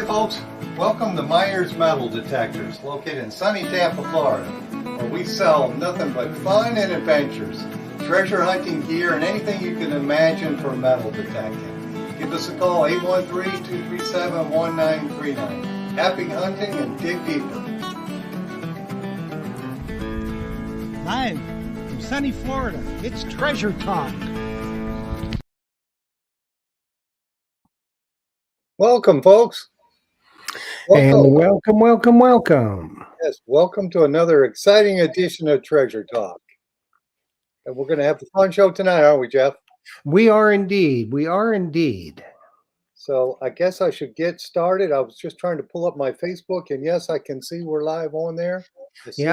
folks, welcome to Myers Metal Detectors, located in sunny Tampa, Florida, where we sell nothing but fun and adventures, treasure hunting gear, and anything you can imagine for metal detecting. Give us a call, 813-237-1939. Happy hunting and dig deeper. Live from sunny Florida, it's Treasure Talk. Welcome, folks. And welcome. Yes, welcome to another exciting edition of Treasure Talk. And we're going to have a fun show tonight, aren't we, Jeff? We are indeed. So I guess I should get started. I was just trying to pull up my Facebook, and yes, I can see we're live on there. I see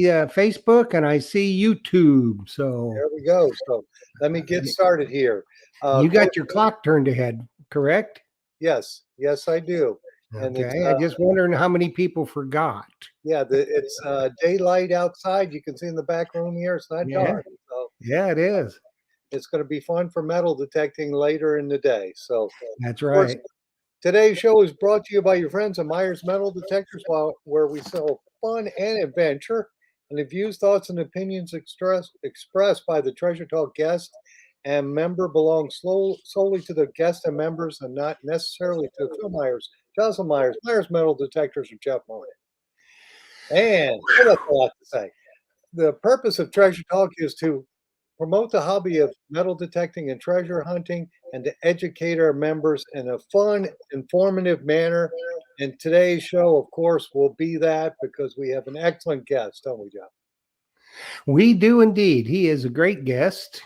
Facebook and I see YouTube. So there we go. So let me get started here. You got your clock turned ahead, correct? Yes, I do. And okay, I just wondering how many people forgot. Yeah, it's daylight outside. You can see in the back room here. It's not dark. So yeah, it is. It's going to be fun for metal detecting later in the day. So that's right. Today's show is brought to you by your friends at Myers Metal Detectors, where we sell fun and adventure. And the views, thoughts, and opinions expressed by the Treasure Talk guest and member belong solely to the guest and members, and not necessarily to Phil Myers, Jocelyn Myers, Myers Metal Detectors, or Jeff Moran. And that's a lot to say. The purpose of Treasure Talk is to promote the hobby of metal detecting and treasure hunting, and to educate our members in a fun, informative manner. And today's show, of course, will be that, because we have an excellent guest, don't we, Jeff? We do indeed. He is a great guest.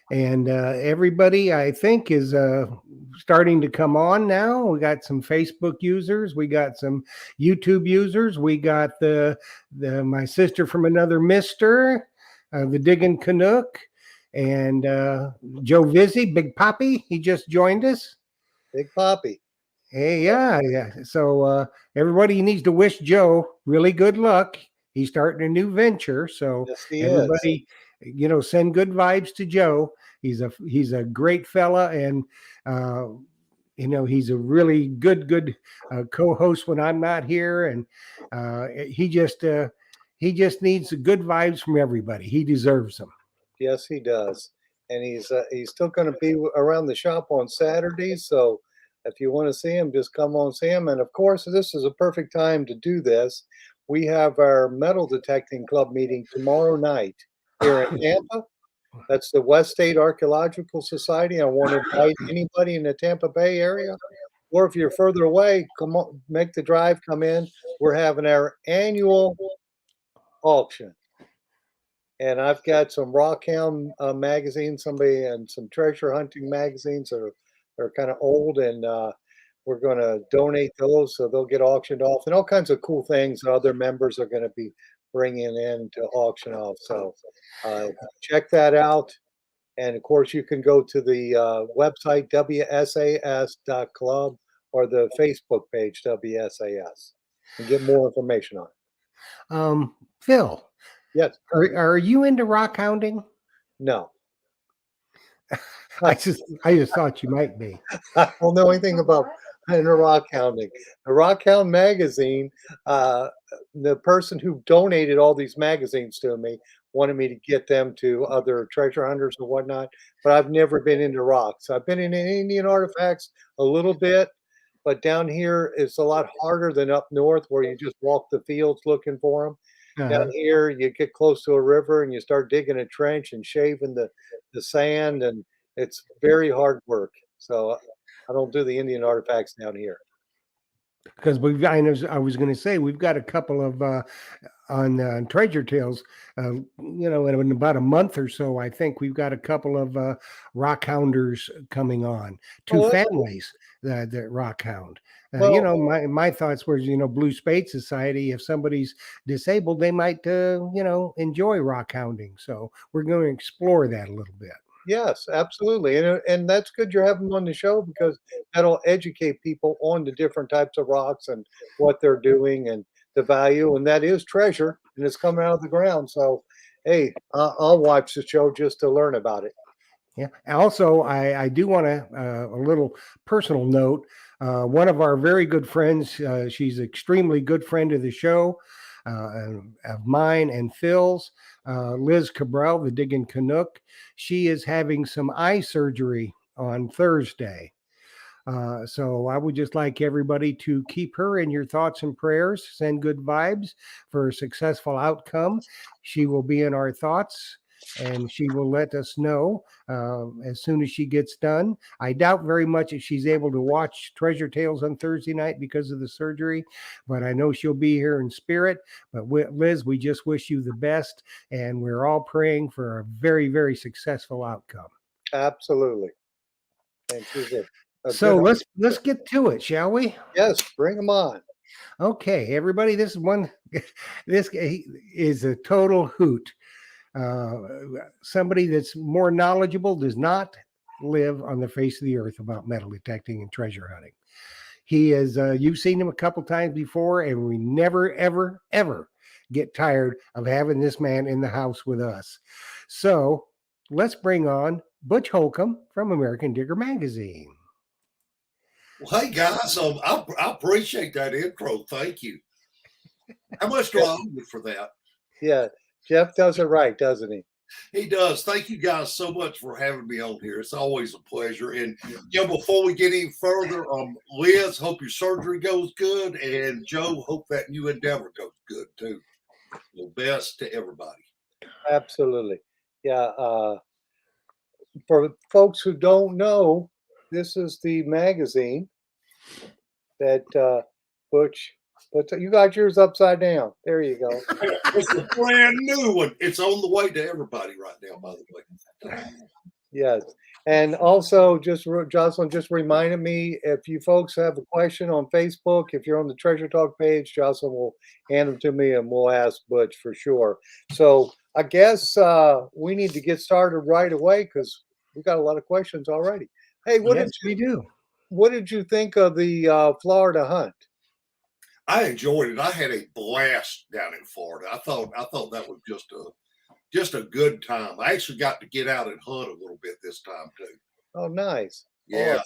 And everybody, I think, is starting to come on now. We got some Facebook users. We got some YouTube users. We got my sister from another mister, the Diggin' Canuck, and Joe Vizzi, Big Poppy. He just joined us. Big Poppy. Hey, yeah. So everybody needs to wish Joe really good luck. He's starting a new venture. So yes, he everybody, send good vibes to Joe. He's a great fella, and he's a really good co-host when I'm not here, and he just needs good vibes from everybody. He deserves them. Yes, he does, and he's still going to be around the shop on Saturdays. So if you want to see him, just come on see him. And of course, this is a perfect time to do this. We have our metal detecting club meeting tomorrow night here in Tampa. That's the West State Archaeological Society. I want to invite anybody in the Tampa Bay area, or if you're further away, come on, make the drive, come in. We're having our annual auction. And I've got some Rockhound magazines, and some treasure hunting magazines that are kind of old, and we're going to donate those, so they'll get auctioned off, and all kinds of cool things that other members are going to be bringing in to auction off. So check that out. And of course, you can go to the website WSAS.club or the Facebook page WSAS and get more information on it. Phil. Yes. Are you into rock hounding? No. I just thought you might be. I don't know anything about rock hounding. The Rockhound magazine, the person who donated all these magazines to me wanted me to get them to other treasure hunters and whatnot, but I've never been into rocks. I've been in Indian artifacts a little bit, but down here it's a lot harder than up north, where you just walk the fields looking for them. Down here, you get close to a river and you start digging a trench and shaving the sand, and it's very hard work. So I don't do the Indian artifacts down here. Because I was going to say, we've got a couple of on Treasure Tales, in about a month or so. I think we've got a couple of rock hounders coming on. Two families that rock hound. My thoughts were, Blue Spade Society, if somebody's disabled, they might, enjoy rock hounding. So we're going to explore that a little bit. Yes, absolutely. And that's good you're having them on the show, because that'll educate people on the different types of rocks and what they're doing and the value. And that is treasure, and it's coming out of the ground. So, hey, I'll watch the show just to learn about it. Yeah. Also, I do want a little personal note. One of our very good friends, she's an extremely good friend of the show, of mine and Phil's, Liz Cabral, the Diggin' Canuck. She is having some eye surgery on Thursday. So I would just like everybody to keep her in your thoughts and prayers. Send good vibes for a successful outcome. She will be in our thoughts, and she will let us know as soon as she gets done. I doubt very much if she's able to watch Treasure Tales on Thursday night because of the surgery, but I know she'll be here in spirit. But Liz, we just wish you the best, and we're all praying for a very, very successful outcome. Absolutely. And she's a So good- let's get to it, shall we? yes, bring them on. Okay, everybody, this is one. This is a total hoot. Somebody that's more knowledgeable does not live on the face of the earth about metal detecting and treasure hunting. He is. You've seen him a couple times before, and we never, ever, ever get tired of having this man in the house with us. So let's bring on Butch Holcomb from American Digger Magazine. Well, hey guys, I appreciate that intro. Thank you. How much do I owe you for that? Yeah, Jeff does it right, doesn't he? He does. Thank you guys so much for having me on here. It's always a pleasure. And before we get any further, Liz, hope your surgery goes good, and Joe, hope that new endeavor goes good too. The best to everybody. Absolutely. Yeah. For folks who don't know, this is the magazine that Butch. But you got yours upside down. There you go. It's a brand new one. It's on the way to everybody right now, by the way. Yes. And also, Jocelyn just reminded me, if you folks have a question on Facebook, if you're on the Treasure Talk page, Jocelyn will hand them to me and we'll ask Butch for sure. So I guess we need to get started right away because we got a lot of questions already. Hey, We do. what did you think of the Florida hunt? I enjoyed it. I had a blast down in Florida. I thought that was just a good time. I actually got to get out and hunt a little bit this time too. Oh, nice. Yeah,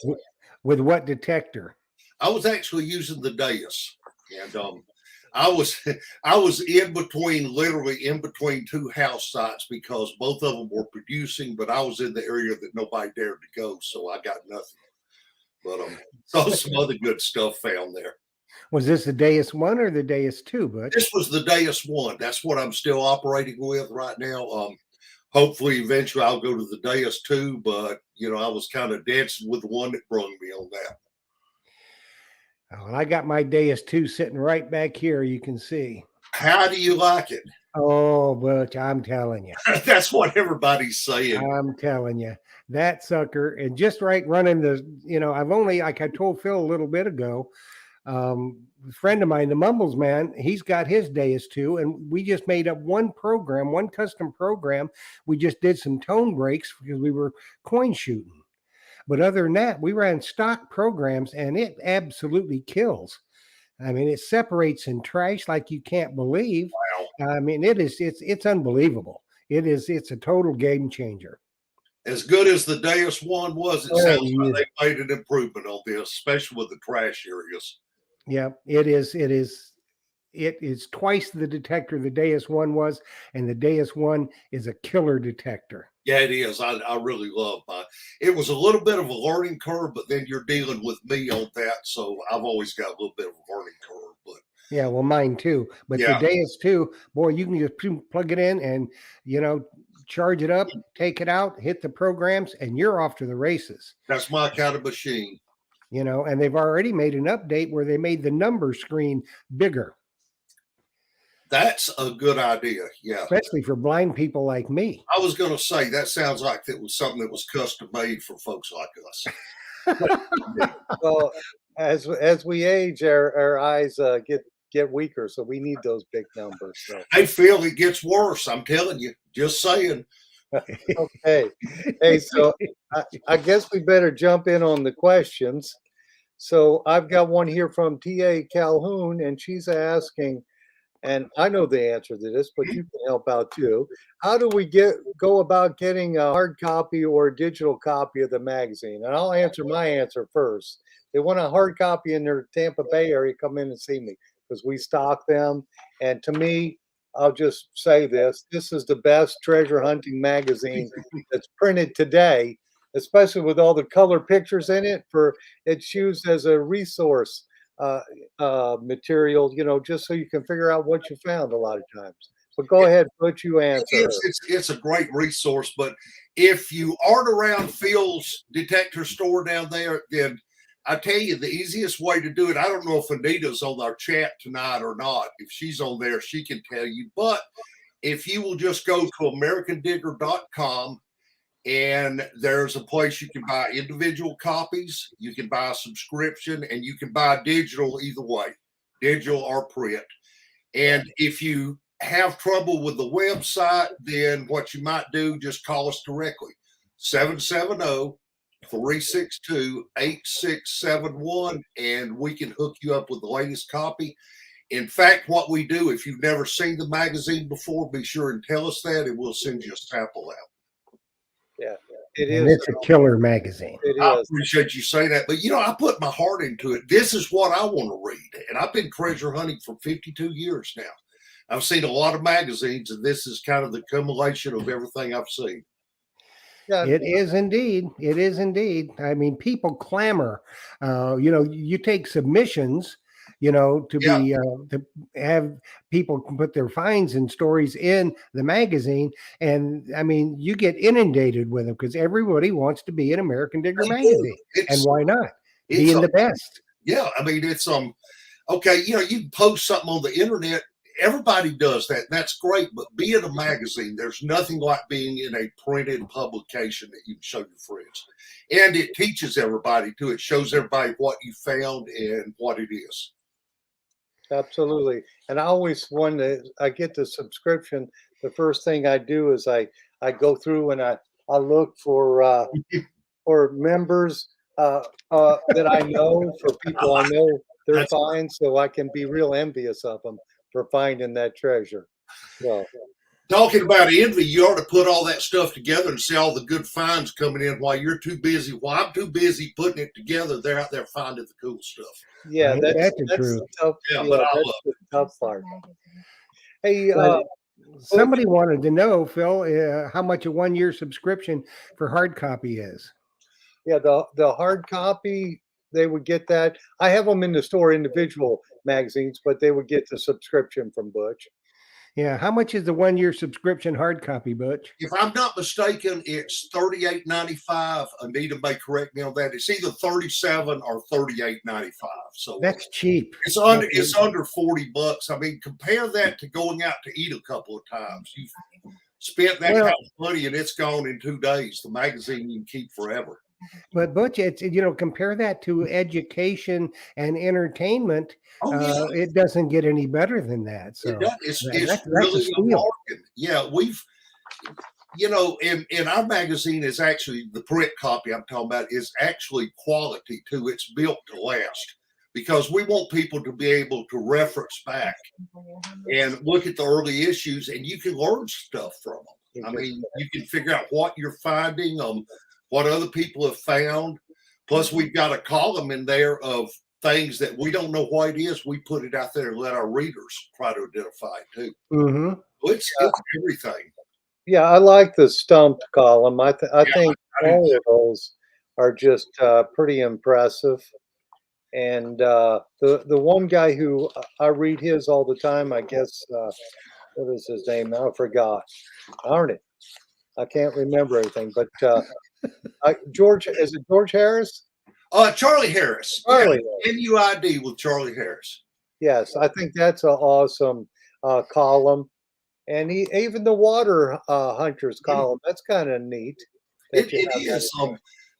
With what detector? I was actually using the Deus, and I was literally in between two house sites because both of them were producing, but I was in the area that nobody dared to go, so I got nothing. But saw some other good stuff found there. Was this the Deus 1 or the Deus 2, Butch? This was the Deus 1. That's what I'm still operating with right now. Hopefully, eventually, I'll go to the Deus 2, but I was kind of dancing with the one that brung me on that. Oh, and I got my Deus 2 sitting right back here. You can see. How do you like it? Oh, Butch, I'm telling you. That's what everybody's saying. I'm telling you. That sucker, and just right running I've only, like I told Phil a little bit ago, a friend of mine, the Mumbles man, he's got his Deus 2, and we just made up one custom program. We just did some tone breaks because we were coin shooting. But other than that, we ran stock programs, and it absolutely kills. I mean, it separates in trash like you can't believe. Wow. I mean, it's unbelievable. It's a total game changer. As good as the Deus 1 was, it sounds like they made an improvement on this, especially with the trash areas. Yeah, it is. It is twice the detector the Deus 1 was, and the Deus 1 is a killer detector. Yeah, it is. I really love mine. It was a little bit of a learning curve, but then you're dealing with me on that, so I've always got a little bit of a learning curve. But yeah, well, mine too. But yeah. The Deus 2, boy, you can just plug it in and charge it up, take it out, hit the programs, and you're off to the races. That's my kind of machine. And they've already made an update where they made the number screen bigger. That's a good idea. Yeah. Especially for blind people like me. I was going to say, that sounds like it was something that was custom made for folks like us. Well, as we age, our eyes get weaker, so we need those big numbers. So. I feel it gets worse. I'm telling you. Just saying. Okay. Hey, so I guess we better jump in on the questions. So I've got one here from T.A. Calhoun, and she's asking, and I know the answer to this, but you can help out too. How do we go about getting a hard copy or a digital copy of the magazine? And I'll answer my answer first. they want a hard copy in their Tampa Bay area, come in and see me because we stock them. And to me, I'll just say this is the best treasure hunting magazine that's printed today, especially with all the color pictures in it. For it's used as a resource material, just so you can figure out what you found a lot of times. But go ahead, Butch, you answer. It's a great resource, but if you aren't around Phil's detector store down there, then I tell you the easiest way to do it. I don't know if Anita's on our chat tonight or not. If she's on there, she can tell you. But if you will just go to AmericanDigger.com, and there's a place you can buy individual copies, you can buy a subscription, and you can buy digital either way, digital or print. And if you have trouble with the website, then what you might do, just call us directly, 770-362-8671, and we can hook you up with the latest copy. In fact, what we do, if you've never seen the magazine before, be sure and tell us that, and we'll send you a sample out. Yeah, and it's a killer magazine. I appreciate you saying that, but I put my heart into it. This is what I want to read, and I've been treasure hunting for 52 years now. I've seen a lot of magazines, and this is kind of the accumulation of everything I've seen. Yeah, it is indeed. It is indeed. I mean, people clamor. You take submissions, to be to have people put their finds and stories in the magazine, and I mean, you get inundated with them because everybody wants to be an American Digger magazine, and why not? Being the best. Yeah, I mean, it's okay. You can post something on the internet. Everybody does that. That's great. But being a magazine, there's nothing like being in a printed publication that you can show your friends. And it teaches everybody too. It shows everybody what you found and what it is. Absolutely. And I always, when I get the subscription, the first thing I do is I go through and I look for members that I know, for people I know they're fine, so I can be real envious of them for finding that treasure. Well, talking about envy, you ought to put all that stuff together and see all the good finds coming in while you're too busy. While I'm too busy putting it together, they're out there finding the cool stuff. Yeah, that's true. Tough. Yeah, but that's the tough part. Hey, somebody wanted to know, Phil, how much a 1-year subscription for hard copy is. Yeah, the hard copy, they would get that. I have them in the store, individual magazines, but they would get the subscription from Butch. Yeah, how much is the 1-year subscription hard copy, Butch? If I'm not mistaken, it's $38.95. Anita may correct me on that. It's either $37 or $38.95. So that's cheap. It's under $40. I mean, compare that to going out to eat a couple of times. You've spent that kind of money and it's gone in 2 days. The magazine you can keep forever. But Butch, it's compare that to education and entertainment. It doesn't get any better than that. So it's really a bargain. Yeah, we've in our magazine is actually the print copy I'm talking about is actually quality too. It's built to last because we want people to be able to reference back and look at the early issues, and you can learn stuff from them. I mean, you can figure out what you're finding, what other people have found. Plus, we've got a column in there of things that we don't know what it is. We put it out there and let our readers try to identify it too. Mm-hmm. It's everything. Yeah, I like the stumped column. I think all of those are just pretty impressive. And the one guy who I read his all the time, I guess, what is his name? I forgot. Darn it. I can't remember everything, but George, is it George Harris? Charlie Harris. Charlie. Yeah, MUID with Charlie Harris. Yes, I think that's an awesome column. And even the water hunters column, that's kind of neat. It is.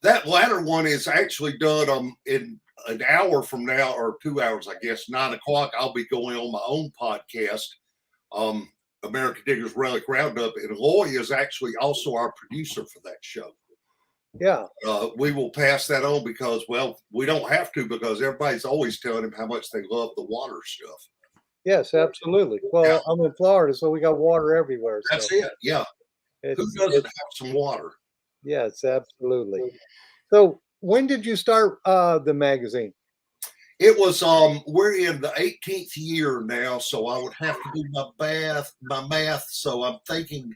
That latter one is actually done in an hour from now, or 2 hours, I guess, 9 o'clock. I'll be going on my own podcast, American Diggers Relic Roundup, and Loy is actually also our producer for that show. Yeah. We will pass that on because, we don't have to because everybody's always telling him how much they love the water stuff. Yes, absolutely. Well, I'm in Florida, so we got water everywhere. That's it. Yeah. Who doesn't have some water? Yes, absolutely. So when did you start the magazine? It was we're in the 18th year now, so I would have to do my math. So I'm thinking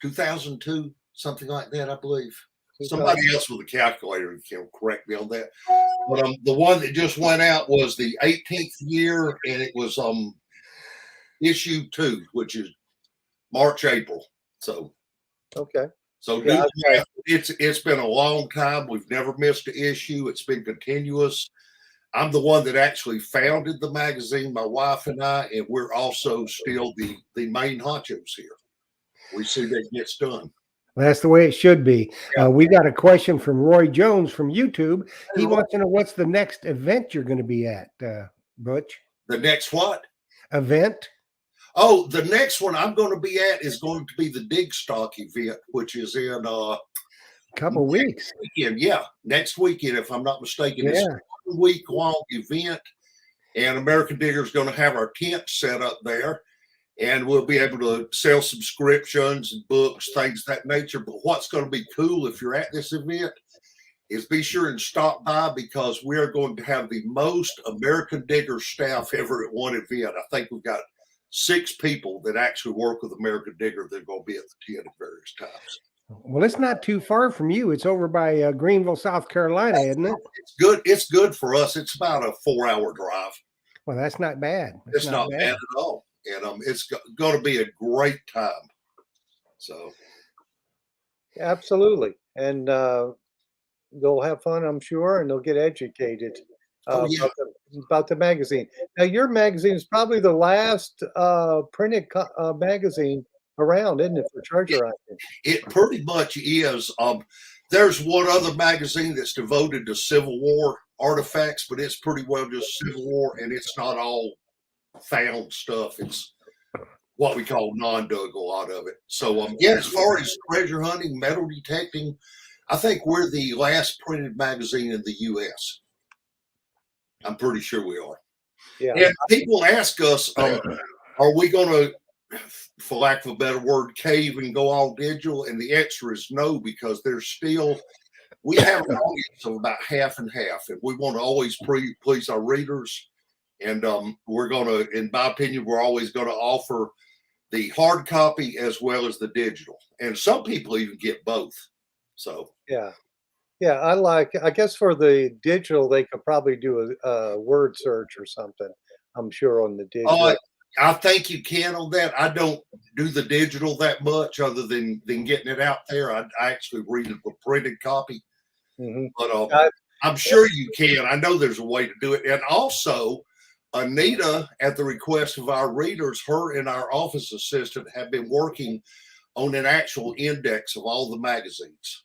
2002, something like that, I believe. Somebody else with a calculator can correct me on that. But the one that just went out was the 18th year, and it was issue 2, which is March, April. So Okay. so Yeah, it's been a long time. We've never missed an issue. It's been continuous. I'm the one that actually founded the magazine, my wife and I, and we're also still the main honchos here. We see that gets done. That's the way it should be. Yeah. We got a question from Roy Jones from YouTube. He wants to know what's the next event you're going to be at, Butch? The next what? Event? Oh, the next one I'm going to be at is going to be the Dig Stock event, which is in Couple weeks. weekend. Yeah, next weekend, if I'm not mistaken. Yeah. It's a 1-week-long event, and American Digger is going to have our tent set up there, and we'll be able to sell subscriptions and books, things of that nature. But what's going to be cool if you're at this event is be sure and stop by, because we are going to have the most American Digger staff ever at one event. I think we've got 6 people that actually work with American Digger that are going to be at the tent at various times. Well, it's not too far from you. It's over by Greenville, South Carolina, isn't it? It's good. It's good for us. It's about a 4-hour drive. Well, that's not bad. It's not bad at all, and it's going to be a great time. So, absolutely. And they'll have fun, I'm sure, and they'll get educated about the magazine. Now, your magazine is probably the last printed magazine around, isn't it, for treasure hunting? it pretty much is. There's one other magazine that's devoted to Civil War artifacts, but it's pretty well just Civil War, and it's not all found stuff. It's what we call non-dug, a lot of it. So, yeah, as far as treasure hunting, metal detecting, I think we're the last printed magazine in the U.S. I'm pretty sure we are. Yeah. And people ask us, are we going to, for lack of a better word, cave and go all digital? And the answer is no, because there's still, we have an audience of about half and half, and we want to always please our readers. And we're going to, in my opinion, we're always going to offer the hard copy as well as the digital. And some people even get both. So, yeah. Yeah, I guess for the digital, they could probably do a word search or something, I'm sure, on the digital. I think you can on that. I don't do the digital that much other than getting it out there. I actually read a printed copy. Mm-hmm. But I'm sure you can. I know there's a way to do it. And also, Anita, at the request of our readers, her and our office assistant have been working on an actual index of all the magazines.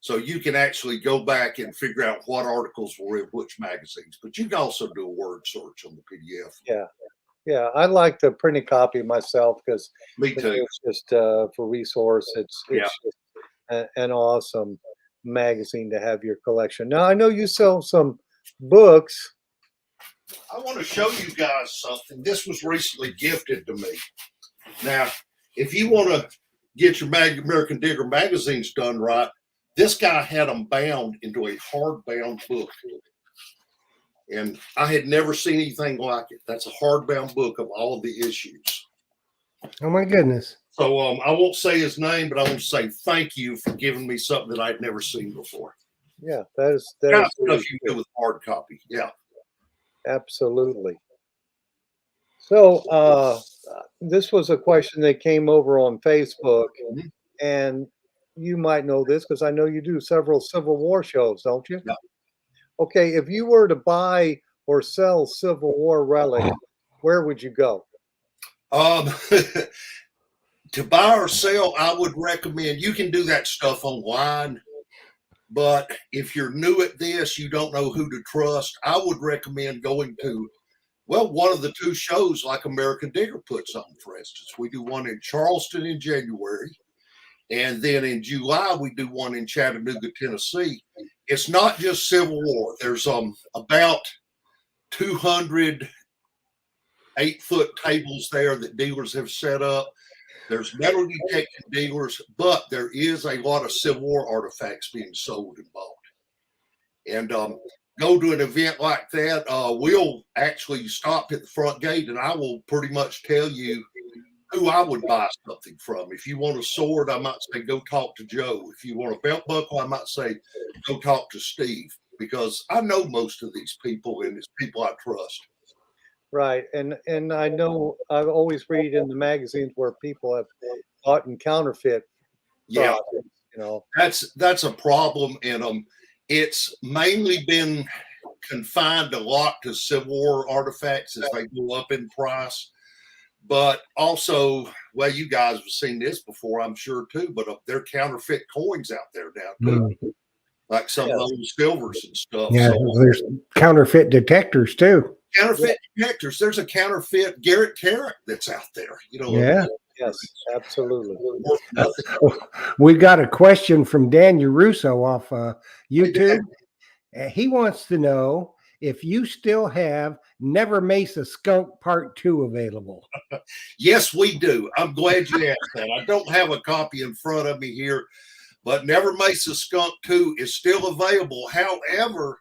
So you can actually go back and figure out what articles were in which magazines. But you can also do a word search on the PDF. Yeah. Yeah, I like the printed copy myself because Me too. it's just for resource. It's just an awesome magazine to have your collection. Now, I know you sell some books. I want to show you guys something. This was recently gifted to me. Now, if you want to get your American Digger magazines done right, this guy had them bound into a hardbound book. And I had never seen anything like it. That's a hardbound book of all of the issues. Oh, my goodness. So I won't say his name, but I want to say thank you for giving me something that I'd never seen before. Yeah, that is Kind of really stuff you do with hard copy. Yeah. absolutely. So this was a question that came over on Facebook, and you might know this because I know you do several Civil War shows, don't you? Yeah. Okay, if you were to buy or sell Civil War relics, where would you go? To buy or sell, I would recommend you can do that stuff online. But if you're new at this, you don't know who to trust, I would recommend going to, well, one of the 2 shows like American Digger puts on, for instance. We do one in Charleston in January. And then in July, we do one in Chattanooga, Tennessee. It's not just Civil War. There's about 200 8-foot tables there that dealers have set up. There's metal detecting dealers, but there is a lot of Civil War artifacts being sold and bought. and go to an event like that, we'll actually stop at the front gate, and I will pretty much tell you who I would buy something from. If you want a sword, I might say go talk to Joe. If you want a belt buckle, I might say go talk to Steve, because I know most of these people, and it's people I trust. Right. And I know I always read in the magazines where people have bought in counterfeit Yeah, products, you know. that's a problem, and it's mainly been confined a lot to Civil War artifacts as they go up in price. But also, well, you guys have seen this before, I'm sure too. But there are counterfeit coins out there now too, like some of those silvers and stuff. Yeah, So, there's counterfeit detectors too. counterfeit detectors. There's a counterfeit Garrett Tarrant that's out there. You know. Yeah. Yes, absolutely. We got a question from Daniel Russo off YouTube. He wants to know if you still have Never Mesa Skunk Part 2 available. Yes, we do. I'm glad you asked that. I don't have a copy in front of me here, but Never Mesa Skunk 2 is still available. However,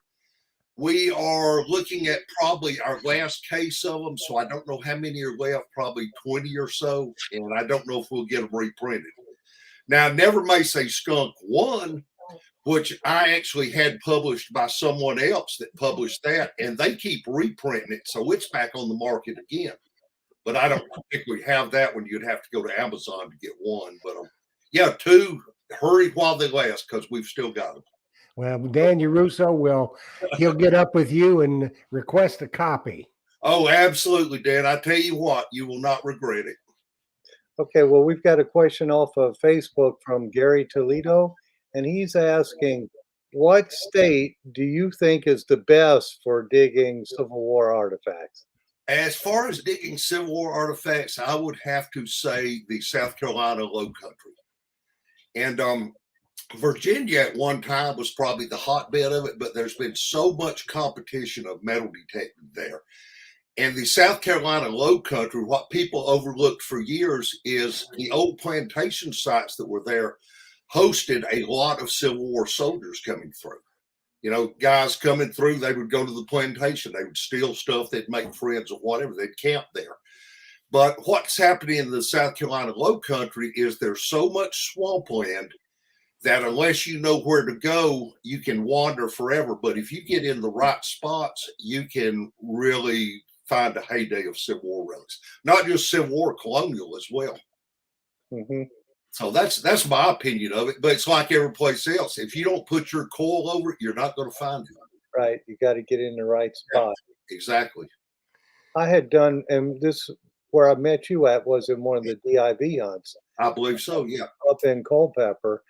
we are looking at probably our last case of them, so I don't know how many are left, probably 20 or so, and I don't know if we'll get them reprinted. Now, Never Mesa Skunk 1, which I actually had published by someone else that published that, and they keep reprinting it, so it's back on the market again. But I don't particularly have that one. You'd have to go to Amazon to get one. But yeah, 2, hurry while they last, because we've still got them. Well, Daniel Russo he'll get up with you and request a copy. Oh, absolutely, Dan. I tell you what, you will not regret it. Okay, well, we've got a question off of Facebook from Gary Toledo, and he's asking, what state do you think is the best for digging Civil War artifacts? As far as digging Civil War artifacts, I would have to say the South Carolina Low Country. And Virginia at one time was probably the hotbed of it, but there's been so much competition of metal detecting there. And the South Carolina Low Country, what people overlooked for years is the old plantation sites that were there hosted a lot of Civil War soldiers coming through. You know, guys coming through, they would go to the plantation, they would steal stuff, they'd make friends or whatever, they'd camp there. But what's happening in the South Carolina Low Country is there's so much swampland that unless you know where to go, you can wander forever. But if you get in the right spots, you can really find a heyday of Civil War relics, not just Civil War, colonial as well. Mm-hmm. So that's my opinion of it. But it's like every place else. If you don't put your coil over it, you're not going to find it. Right. You got to get in the right spot. Yeah, exactly. I had done, and this where I met you at was in one of the DIV hunts. I believe so, yeah. Up in Culpeper.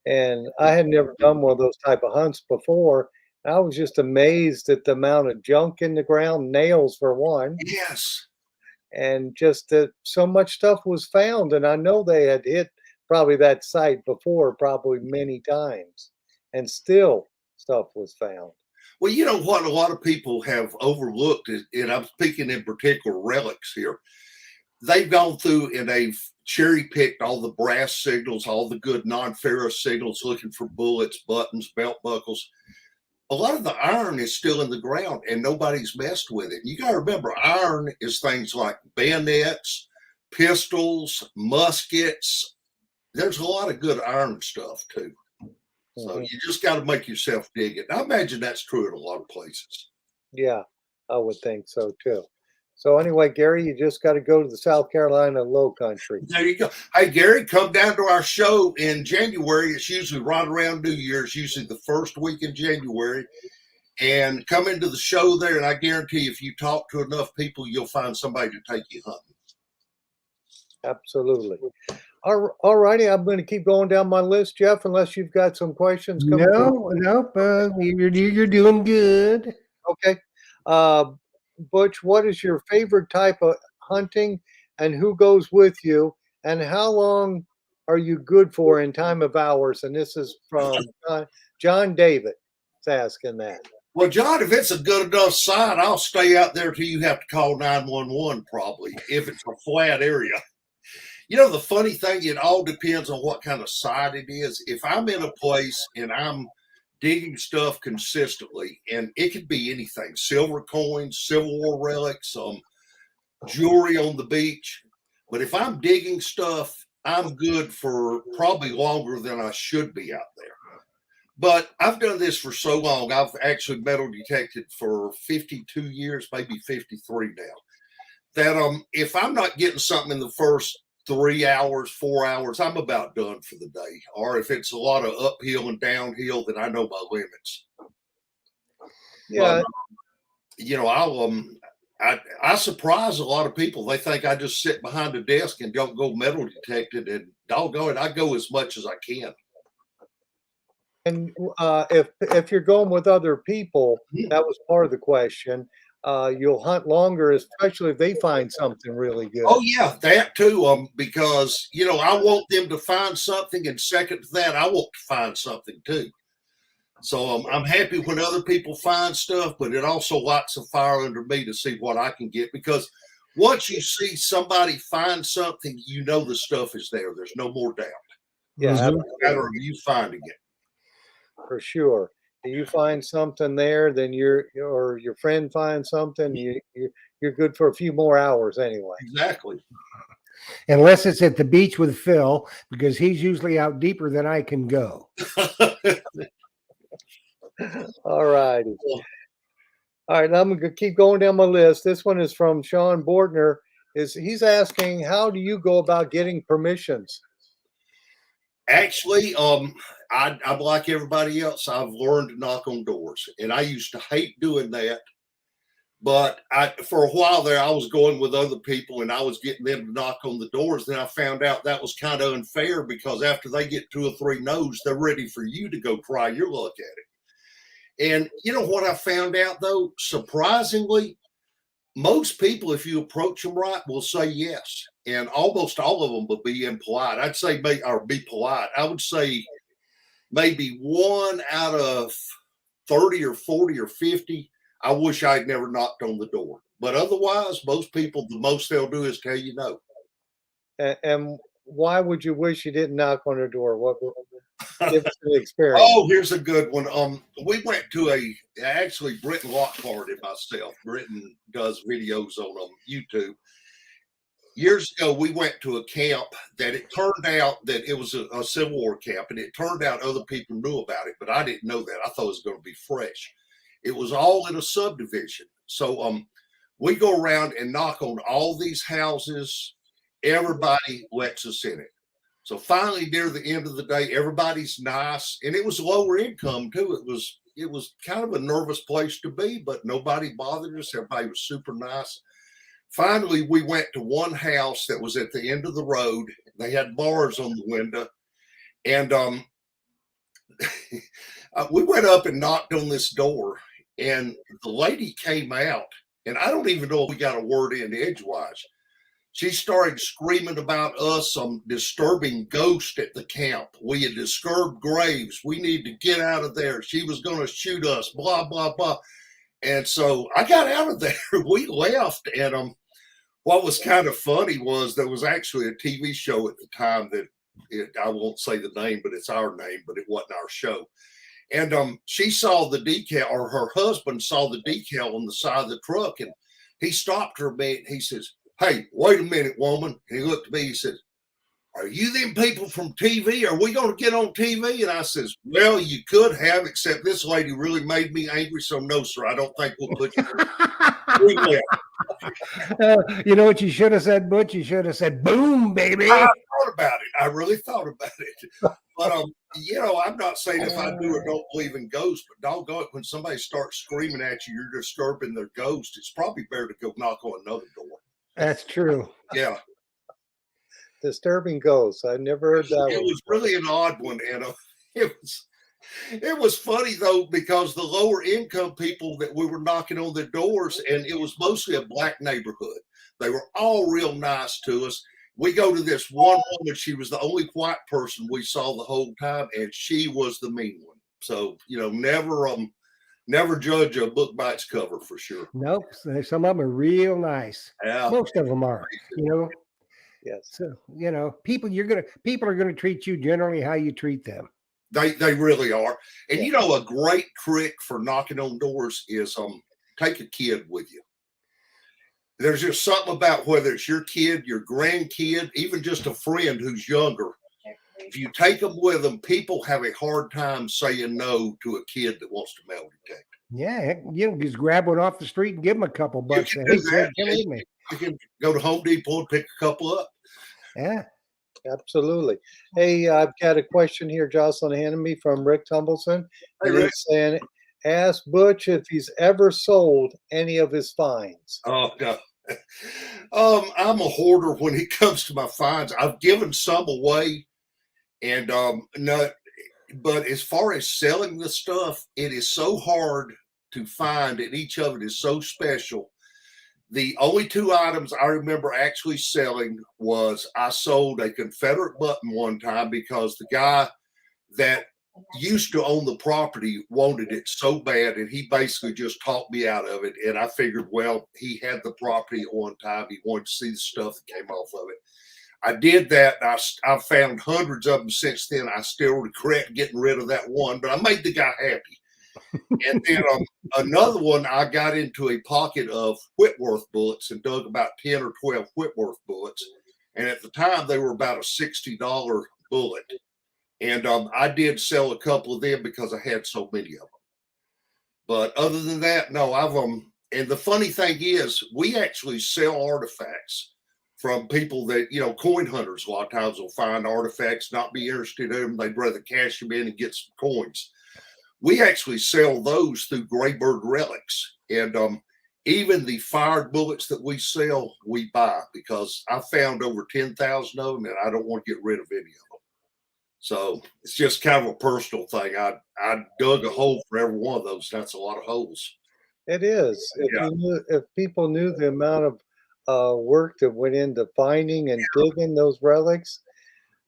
And I had never done one of those type of hunts before. I was just amazed at the amount of junk in the ground, nails for one. Yes. And just that so much stuff was found. And I know they had hit probably that site before, probably many times. And still stuff was found. Well, you know what a lot of people have overlooked, and I'm speaking in particular relics here. They've gone through and they've cherry picked all the brass signals, all the good non-ferrous signals, looking for bullets, buttons, belt buckles. A lot of the iron is still in the ground and nobody's messed with it. You got to remember, iron is things like bayonets, pistols, muskets. There's a lot of good iron stuff too. So you just got to make yourself dig it. I imagine that's true in a lot of places. Yeah, I would think so too. So anyway, Gary, you just got to go to the South Carolina Low Country. There you go. Hey, Gary, come down to our show in January. It's usually right around New Year's, usually the first week in January. And come into the show there, and I guarantee if you talk to enough people, you'll find somebody to take you hunting. Absolutely. All righty, I'm going to keep going down my list, Jeff, unless you've got some questions. Nope. You're doing good. Okay. Butch, what is your favorite type of hunting and who goes with you? And how long are you good for in time of hours? And this is from John David is asking that. Well, John, if it's a good enough site, I'll stay out there till you have to call 911 probably, if it's a flat area. You know, the funny thing, it all depends on what kind of site it is. If I'm in a place and I'm digging stuff consistently, and it could be anything: silver coins, Civil War relics, jewelry on the beach. But if I'm digging stuff, I'm good for probably longer than I should be out there. But I've done this for so long. I've actually metal detected for 52 years, maybe 53 now. That if I'm not getting something in the first 3 hours, 4 hours, I'm about done for the day. Or if it's a lot of uphill and downhill, then I know my limits. Yeah. But, you know, I surprise a lot of people. They think I just sit behind a desk and don't go metal detected, and doggone it, I go as much as I can. And if you're going with other people, that was part of the question. You'll hunt longer, especially if they find something really good. Oh yeah, that too. Because you know, I want them to find something, and second to that, I want to find something too. So I'm happy when other people find stuff, but it also lights a fire under me to see what I can get. Because once you see somebody find something, you know the stuff is there. There's no more doubt. Yeah, It's absolutely, a matter of you finding it. for sure. Do you find something there, then your friend finds something, you're good for a few more hours anyway. Exactly. Unless it's at the beach with Phil, because he's usually out deeper than I can go. All righty. All right, I'm gonna keep going down my list. This one is from Sean Bortner. He's asking, how do you go about getting permissions? Actually, I'm like everybody else. I've learned to knock on doors, and I used to hate doing that. But for a while there, I was going with other people, and I was getting them to knock on the doors. Then I found out that was kind of unfair, because after they get 2 or 3 no's, they're ready for you to go try your luck at it. And you know what I found out though? Surprisingly, most people, if you approach them right, will say yes, and almost all of them will be impolite. I'd say be polite. I would say maybe 1 out of 30 or 40 or 50. I wish I'd never knocked on the door. But otherwise, most people, the most they'll do is tell you no. And why would you wish you didn't knock on their door? What give us the experience? Oh, here's a good one. We went to actually Britton Lockhart and myself. Britton does videos on YouTube. Years ago, we went to a camp that it turned out that it was a Civil War camp, and it turned out other people knew about it, but I didn't know that. I thought it was going to be fresh. It was all in a subdivision. So we go around and knock on all these houses. Everybody lets us in it. So finally, near the end of the day, everybody's nice, and it was lower income too. It was kind of a nervous place to be, but nobody bothered us. Everybody was super nice. Finally, we went to one house that was at the end of the road. They had bars on the window, and we went up and knocked on this door, and the lady came out, and I don't even know if we got a word in edgewise. She started screaming about us, some disturbing ghost at the camp. We had disturbed graves. We need to get out of there. She was going to shoot us, blah, blah, blah. And so I got out of there. We left. And what was kind of funny was there was actually a TV show at the time that I won't say the name, but it's our name, but it wasn't our show. And she saw the decal, or her husband saw the decal on the side of the truck, and he stopped her a minute. He says, "Hey, wait a minute, woman." And he looked at me, he said, "Are you them people from TV? Are we going to get on TV?" And I says, "Well, you could have, except this lady really made me angry. So no, sir, I don't think we'll put you on." You know what you should have said, Butch? You should have said, "Boom, baby." I thought about it. I really thought about it. But you know, I'm not saying if I do or don't believe in ghosts, but doggone it, when somebody starts screaming at you, you're disturbing their ghost. It's probably better to go knock on another door. That's true. Yeah. Disturbing ghosts. I never heard that It one. was really an odd one, and it was funny though, because the lower income people that we were knocking on their doors, and it was mostly a black neighborhood. They were all real nice to us. We go to this one woman. She was the only white person we saw the whole time, and she was the mean one. So you know, never judge a book by its cover, for sure. Nope. Some of them are real nice. Yeah. Most of them are. You know. Yes. So you know, people are gonna treat you generally how you treat them. They really are. And you know, a great trick for knocking on doors is take a kid with you. There's just something about whether it's your kid, your grandkid, even just a friend who's younger. If you take them with them, people have a hard time saying no to a kid that wants to metal detect. Yeah, heck, you know, just grab one off the street and give them a couple bucks. can Say, do hey, that. kid, come with me. You can go to Home Depot and pick a couple up. Yeah. Absolutely. Hey, I've got a question here, Jocelyn handed me from Rick Tumbleson. Hey, And Rick. he's saying, ask Butch if he's ever sold any of his finds. Oh no. I'm a hoarder when it comes to my finds. I've given some away, and no, but as far as selling the stuff, it is so hard to find, and each of it is so special. The only two items I remember actually selling was I sold a Confederate button one time because the guy that used to own the property wanted it so bad, and he basically just talked me out of it. And I figured, well, he had the property at one time. He wanted to see the stuff that came off of it. I did that. And I've found hundreds of them since then. I still regret getting rid of that one, but I made the guy happy. And then another one, I got into a pocket of Whitworth bullets and dug about 10 or 12 Whitworth bullets. And at the time, they were about a $60 bullet. And I did sell a couple of them because I had so many of them. But other than that, no, I've and the funny thing is, we actually sell artifacts from people that, you know, coin hunters a lot of times will find artifacts, not be interested in them. They'd rather cash them in and get some coins. We actually sell those through Graybird Relics. And even the fired bullets that we sell, we buy because I found over 10,000 of them and I don't want to get rid of any of them. So it's just kind of a personal thing. I dug a hole for every one of those. That's a lot of holes. It is. Yeah. If people knew the amount of work that went into finding and digging those relics.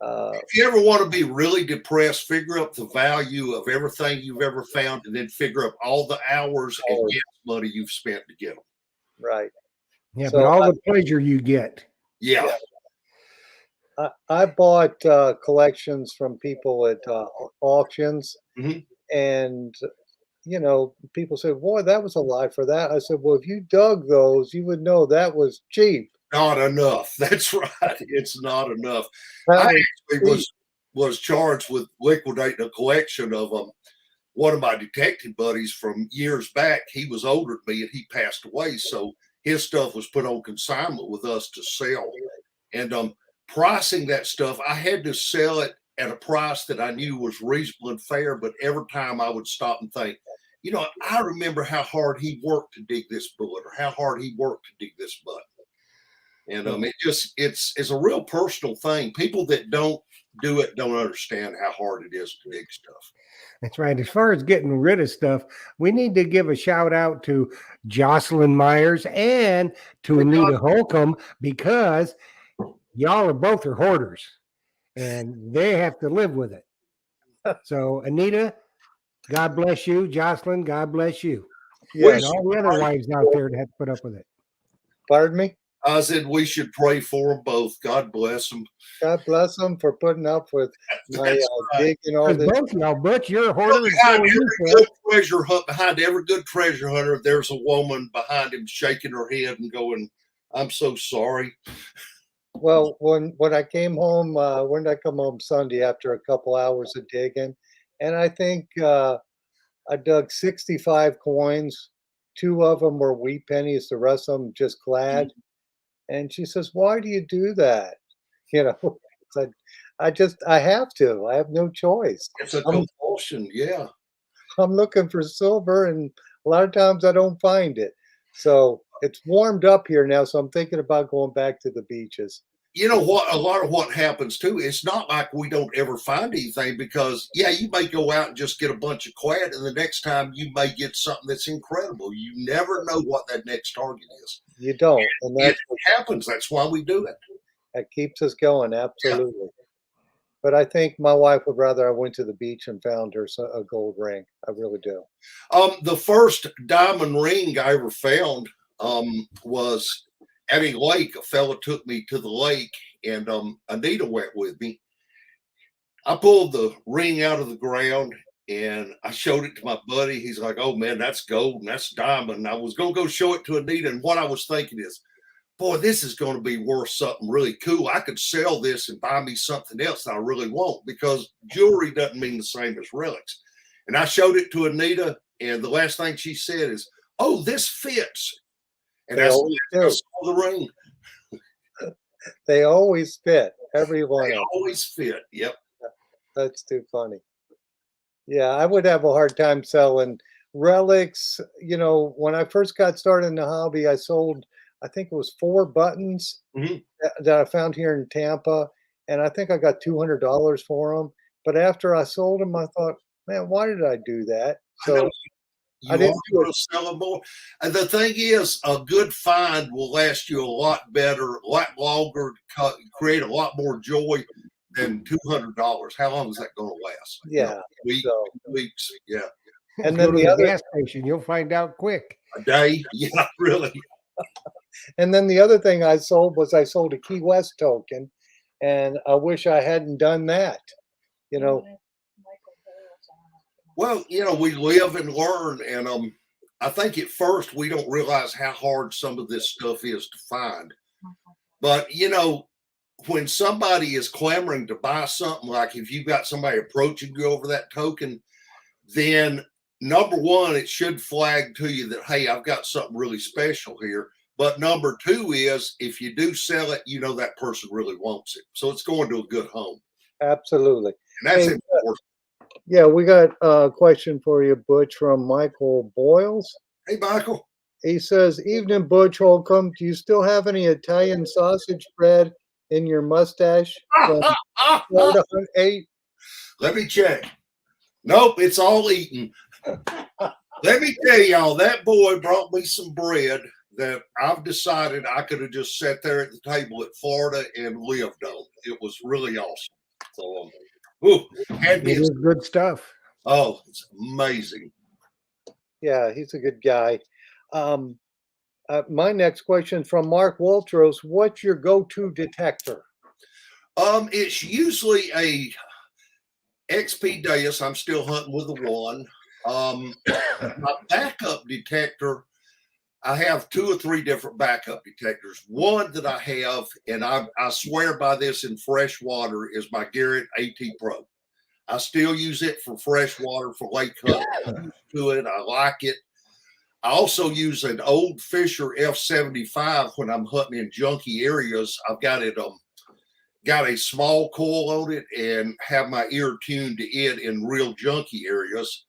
If you ever want to be really depressed, figure up the value of everything you've ever found and then figure up all the hours and gas money you've spent to get them. Right. Yeah, So but all the pleasure you get. Yeah. I bought collections from people at auctions, Mhm. and you know, people say, "Boy, that was a lot for that." I said, "Well, if you dug those, you would know that was cheap." Not enough. That's right. It's not enough. That I was actually cheap. was charged with liquidating a collection of one of my detective buddies from years back. He was older than me and he passed away. So his stuff was put on consignment with us to sell. And pricing that stuff, I had to sell it at a price that I knew was reasonable and fair. But every time I would stop and think, you know, I remember how hard he worked to dig this bullet or how hard he worked to dig this button. And it's a real personal thing. People that don't do it don't understand how hard it is to dig stuff. That's right. As far as getting rid of stuff, we need to give a shout out to Jocelyn Myers and to Anita Holcomb because y'all are both hoarders and they have to live with it. So Anita, God bless you. Jocelyn, God bless you. Yeah. And all the other wives out there that have to put up with it. Pardon me? I said we should pray for them both. God bless them. God bless them for putting up with my That's right. digging all Because this. both y'all, Butch, you're a hoarder. and so Behind are you, every Phil. good treasure hunt, behind every good treasure hunter, there's a woman behind him shaking her head and going, "I'm so sorry." Well, when I came home, when did I come home Sunday after a couple hours of digging? And I think I dug 65 coins. 2 of them were wheat pennies, the rest of them just glad. And she says, "Why do you do that?" You know, I have to. I have no choice. It's a I'm- compulsion. Yeah. I'm looking for silver, and a lot of times I don't find it. So it's warmed up here now, so I'm thinking about going back to the beaches. You know what? A lot of what happens too, it's not like we don't ever find anything because, yeah, you may go out and just get a bunch of quiet, and the next time you may get something that's incredible. You never know what that next target is. You don't, and It that's what happens. That's why we do it. that keeps us going. Absolutely. But I think my wife would rather I went to the beach and found her a gold ring. I really do. The first diamond ring I ever found was at a lake. A fella took me to the lake, and Anita went with me. I pulled the ring out of the ground and I showed it to my buddy. He's like, "Oh man, that's gold and that's diamond." I was gonna go show it to Anita, and what I was thinking is, boy, this is going to be worth something really cool. I could sell this and buy me something else that I really want, because jewelry doesn't mean the same as relics. And I showed it to Anita, and the last thing she said is, "Oh, this fits." And They that's always when I do. saw the ring. They always fit. Every one They of them. always fit. Yep. That's too funny. Yeah, I would have a hard time selling relics. You know, when I first got started in the hobby, I sold, I think it was 4 buttons Mhm. that I found here in Tampa, and I think I got $200 for them. But after I sold them, I thought, man, why did I do that? I know So you I are didn't do going it. to sell them more. And the thing is, a good find will last you a lot better, a lot longer, create a lot more joy than $200. How long is that going to last? Yeah. Week, So, weeks. Yeah. and Go then to the the other, gas station, you'll find out quick. A day. Yeah, really. and then the other thing I sold was I sold a Key West token, and I wish I hadn't done that. You know, Well, we live and learn, and I think at first we don't realize how hard some of this stuff is to find. But when somebody is clamoring to buy something, like if you've got somebody approaching you over that token, then number one, it should flag to you that, hey, I've got something really special here. But number two is, if you do sell it, that person really wants it. So it's going to a good home. absolutely. And that's Hey, important. Yeah, we got a question for you, Butch, from Michael Boyles. Hey, Michael. He says, "Evening, Butch Holcomb. Do you still have any Italian sausage bread in your mustache from Florida Hunt 8?" Let me check. Nope, it's all eaten. Let me tell y'all, that boy brought me some bread that I've decided I could have just sat there at the table at Florida and lived on. It was really awesome. So, had It me. is good stuff. Oh, it's amazing. Yeah, he's a good guy. My next question from Mark Waltros: what's your go-to detector? It's usually a XP Deus. I'm still hunting with the one. My backup detector, I have 2 or 3 different backup detectors. One that I have, and I swear by this in freshwater, is my Garrett AT Pro. I still use it for freshwater, for lake hunting. I'm used to it. I like it. I also use an old Fisher F75 when I'm hunting in junky areas. I've got it got a small coil on it and have my ear tuned to it in real junky areas.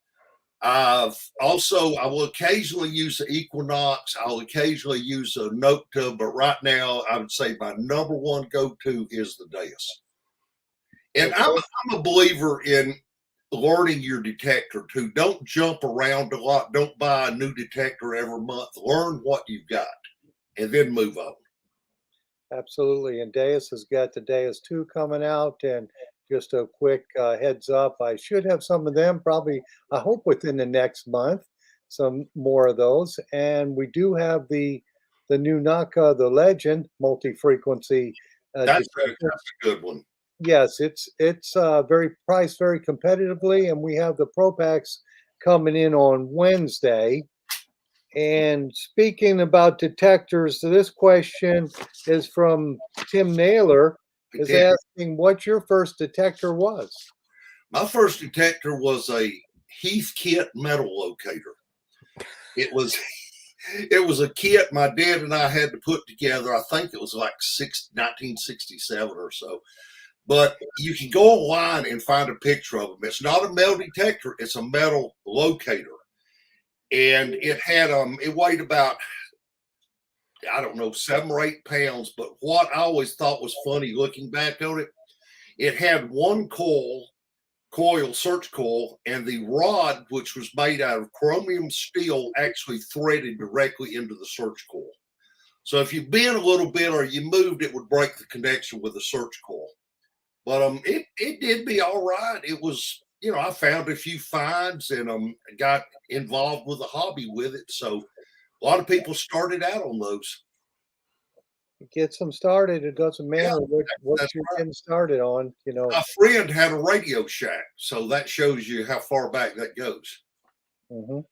I will occasionally use the Equinox. I'll occasionally use a Nokta, but right now I would say my number one go-to is the Deus. And I'm a believer in learning your detector too. Don't jump around a lot. Don't buy a new detector every month. Learn what you've got and then move on. Absolutely. And Deus has got the Deus 2 coming out. And just a quick heads up, I should have some of them probably, I hope, within the next month, some more of those. And we do have the new Naka, the Legend multi-frequency. That's a good one. Yes, it's very priced very competitively. And we have the Pro Packs coming in on Wednesday. And speaking about detectors, this question is from Tim Naylor, is asking what your first detector was. My first detector was a Heathkit metal locator. It was a kit my dad and I had to put together. I think it was like 1967 or so. But you can go online and find a picture of them. It's not a metal detector; it's a metal locator. And it had it weighed about, I don't know, 7 or 8 pounds. But what I always thought was funny looking back on it, it had one coil, search coil, and the rod, which was made out of chromium steel, actually threaded directly into the search coil. So if you bent a little bit or you moved, it would break the connection with the search coil. But it did be all right. It was, I found a few finds and got involved with the hobby with it. So a lot of people started out on those. Get them started. It doesn't Yeah, matter what that's you're right. getting started on, you know. My friend had a Radio Shack, so that shows you how far back that goes. Mhm.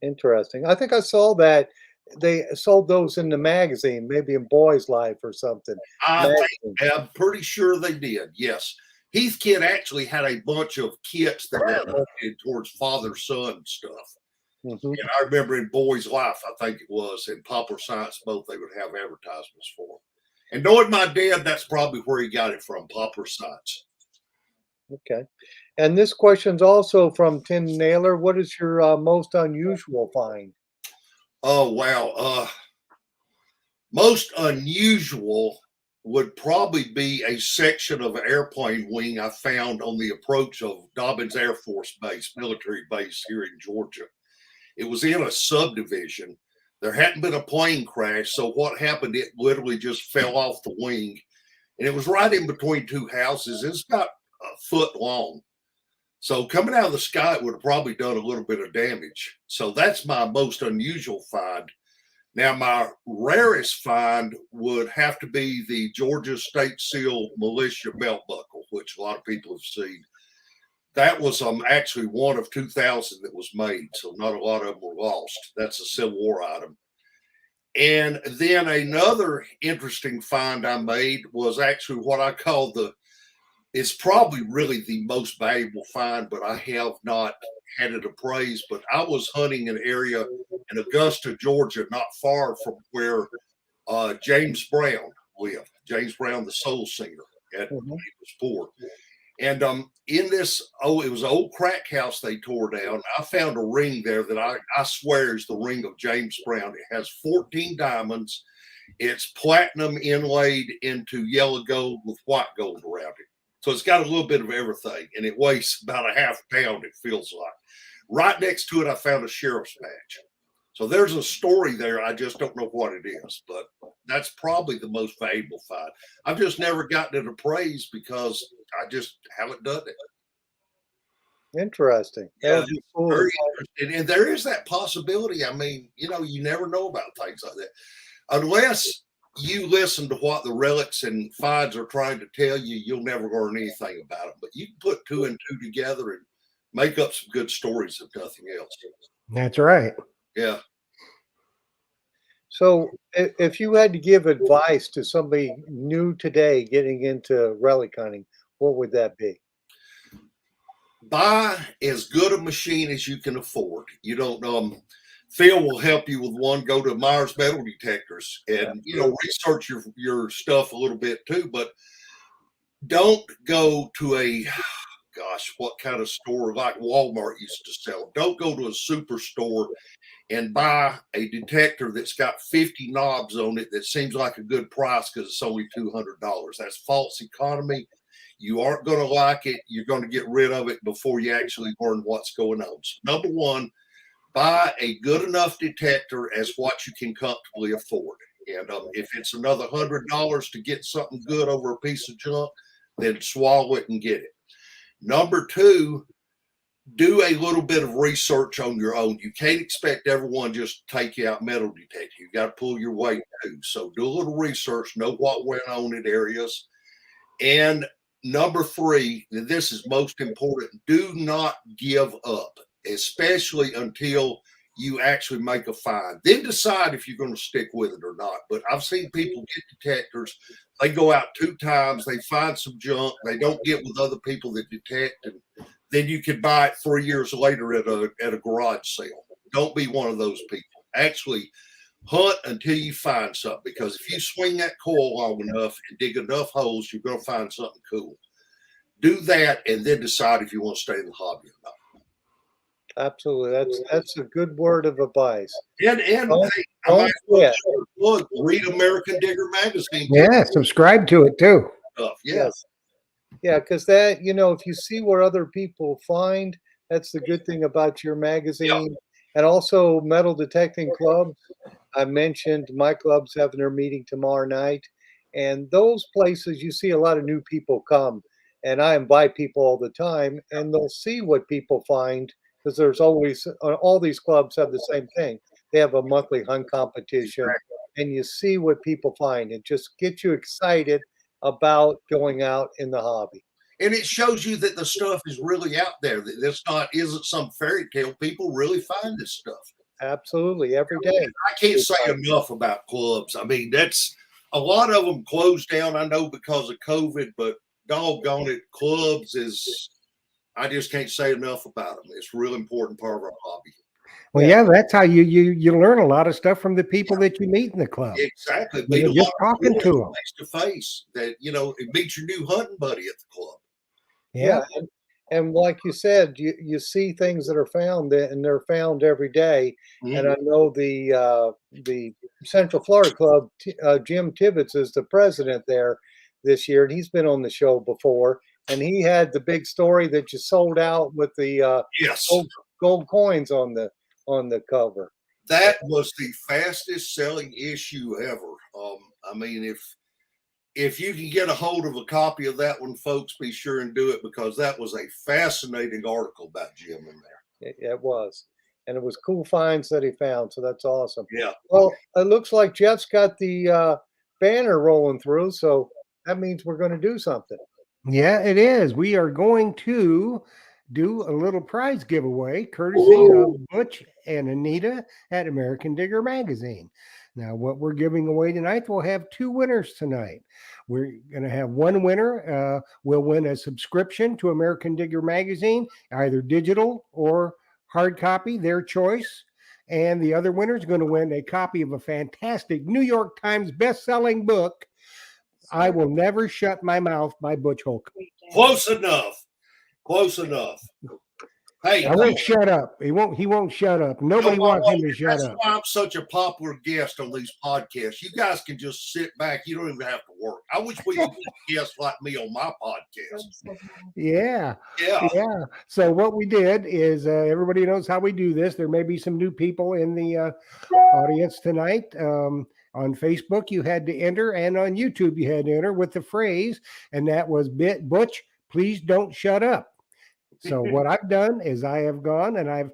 Interesting. I think I saw that they sold those in the magazine, maybe in Boys Life or something. Magazine. I'm pretty sure they did. Yes. Heathkit actually had a bunch of kits that were marketed towards father son stuff. Mhm. And I remember in Boys Life, I think it was, and Popular Science, both they would have advertisements for. And knowing my dad, that's probably where he got it from, Popular Science. Okay. And this question's also from Tim Naylor. What is your most unusual find? Oh wow. Most unusual would probably be a section of an airplane wing I found on the approach of Dobbins Air Force Base, military base here in Georgia. It was in a subdivision. There hadn't been a plane crash, so what happened? It literally just fell off the wing, and it was right in between two houses. It's about a foot long. So coming out of the sky, it would have probably done a little bit of damage. So that's my most unusual find. Now, my rarest find would have to be the Georgia State Seal Militia belt buckle, which a lot of people have seen. That was actually one of 2,000 that was made, so not a lot of them were lost. That's a Civil War item. And then another interesting find I made was actually what I call it's probably really the most valuable find, but I have not had it appraised. But I was hunting an area in Augusta, Georgia, not far from where James Brown lived. James Brown, the soul singer, when he Mhm. was poor. And in this, it was an old crack house they tore down. I found a ring there that I swear is the ring of James Brown. It has 14 diamonds. It's platinum inlaid into yellow gold with white gold around it. So it's got a little bit of everything, and it weighs about a half pound, it feels like. Right next to it, I found a sheriff's badge. So there's a story there. I just don't know what it is, but that's probably the most valuable find. I've just never gotten it appraised because I just haven't done it. Interesting. That Yeah, would be cool. very interesting. And there is that possibility. I mean, you never know about things like that. Unless you listen to what the relics and finds are trying to tell you, you'll never learn anything about them. But you can put two and two together and make up some good stories if nothing else. That's right. Yeah. So, if you had to give advice to somebody new today getting into relic hunting, what would that be? Buy as good a machine as you can afford. You don't Phil will help you with one. Go to Myers Metal Detectors and research your stuff a little bit too, but don't go to a what kind of store like Walmart used to sell. Don't go to a superstore and buy a detector that's got 50 knobs on it that seems like a good price because it's only $200. That's false economy. You aren't going to like it. You're going to get rid of it before you actually learn what's going on. So number one, buy a good enough detector as what you can comfortably afford. And if it's another $100 to get something good over a piece of junk, then swallow it and get it. Number two, do a little bit of research on your own. You can't expect everyone just to take you out metal detecting. You got to pull your weight too. So do a little research, know what went on in areas. And number three, and this is most important, do not give up, especially until you actually make a find. Then decide if you're going to stick with it or not. But I've seen people get detectors. They go out 2 times, they find some junk, they don't get with other people that detect, and then you can buy it 3 years later at a garage sale. Don't be one of those people. Actually, hunt until you find something, because if you swing that coil long enough and dig enough holes, you're going to find something cool. Do that and then decide if you want to stay in the hobby or not. Absolutely. That's a good word of advice. And Don't- hey, I don't might as well quit. look, read American Digger magazine. Yeah, subscribe to it too. Stuff. Yeah. Yes. Yeah, because that, if you see what other people find, that's the good thing about your magazine. And also metal detecting clubs. I mentioned my club's having their meeting tomorrow night. And those places, you see a lot of new people come. And I invite people all the time, and they'll see what people find, because there's always, all these clubs have the same thing. They have a monthly hunt competition. and you see what people find. It just gets you excited about going out in the hobby. And it shows you that the stuff is really out there. That this not isn't some fairy tale. People really find this stuff. Absolutely, every day. I can't say enough about clubs. I mean, that's a lot of them closed down. I know because of COVID, but doggone it, clubs is. I just can't say enough about them. It's a real important part of our hobby. Well, yeah, that's how you learn a lot of stuff from the people that you meet in the club. Exactly. You know, just talking to them face to face. That it meets your new hunting buddy at the club. Yeah, and like you said, you see things that are found there, and they're found every day. And I know the Central Florida Club, Jim Tibbetts is the president there this year, and he's been on the show before. And he had the big story that you sold out with the Yes. gold coins on the cover. That was the fastest selling issue ever. I mean, if you can get a hold of a copy of that one, folks, be sure and do it because that was a fascinating article about Jim in there. It was, and it was cool finds that he found. So that's awesome. Yeah. Well, it looks like Jeff's got the banner rolling through, so that means we're going to do something. Yeah, it is. We are going to do a little prize giveaway courtesy of Butch and Anita at American Digger Magazine. Now, what we're giving away tonight, we'll have 2 winners tonight. We're going to have one winner will win a subscription to American Digger Magazine, either digital or hard copy, their choice. And the other winner is going to win a copy of a fantastic New York Times best-selling book, I Will Never Shut My Mouth by Butch Holcomb. Close enough. Close enough. Hey, I won't shut up. He won't shut up. Nobody wants him to shut up. That's why I'm such a popular guest on these podcasts. You guys can just sit back. You don't even have to work. I wish we could get guests like me on my podcast. Yeah. Yeah. So what we did is everybody knows how we do this. There may be some new people in the audience tonight. On Facebook, you had to enter, and on YouTube, you had to enter with the phrase, and that was Butch, please don't shut up. So what I've done is I have gone and I've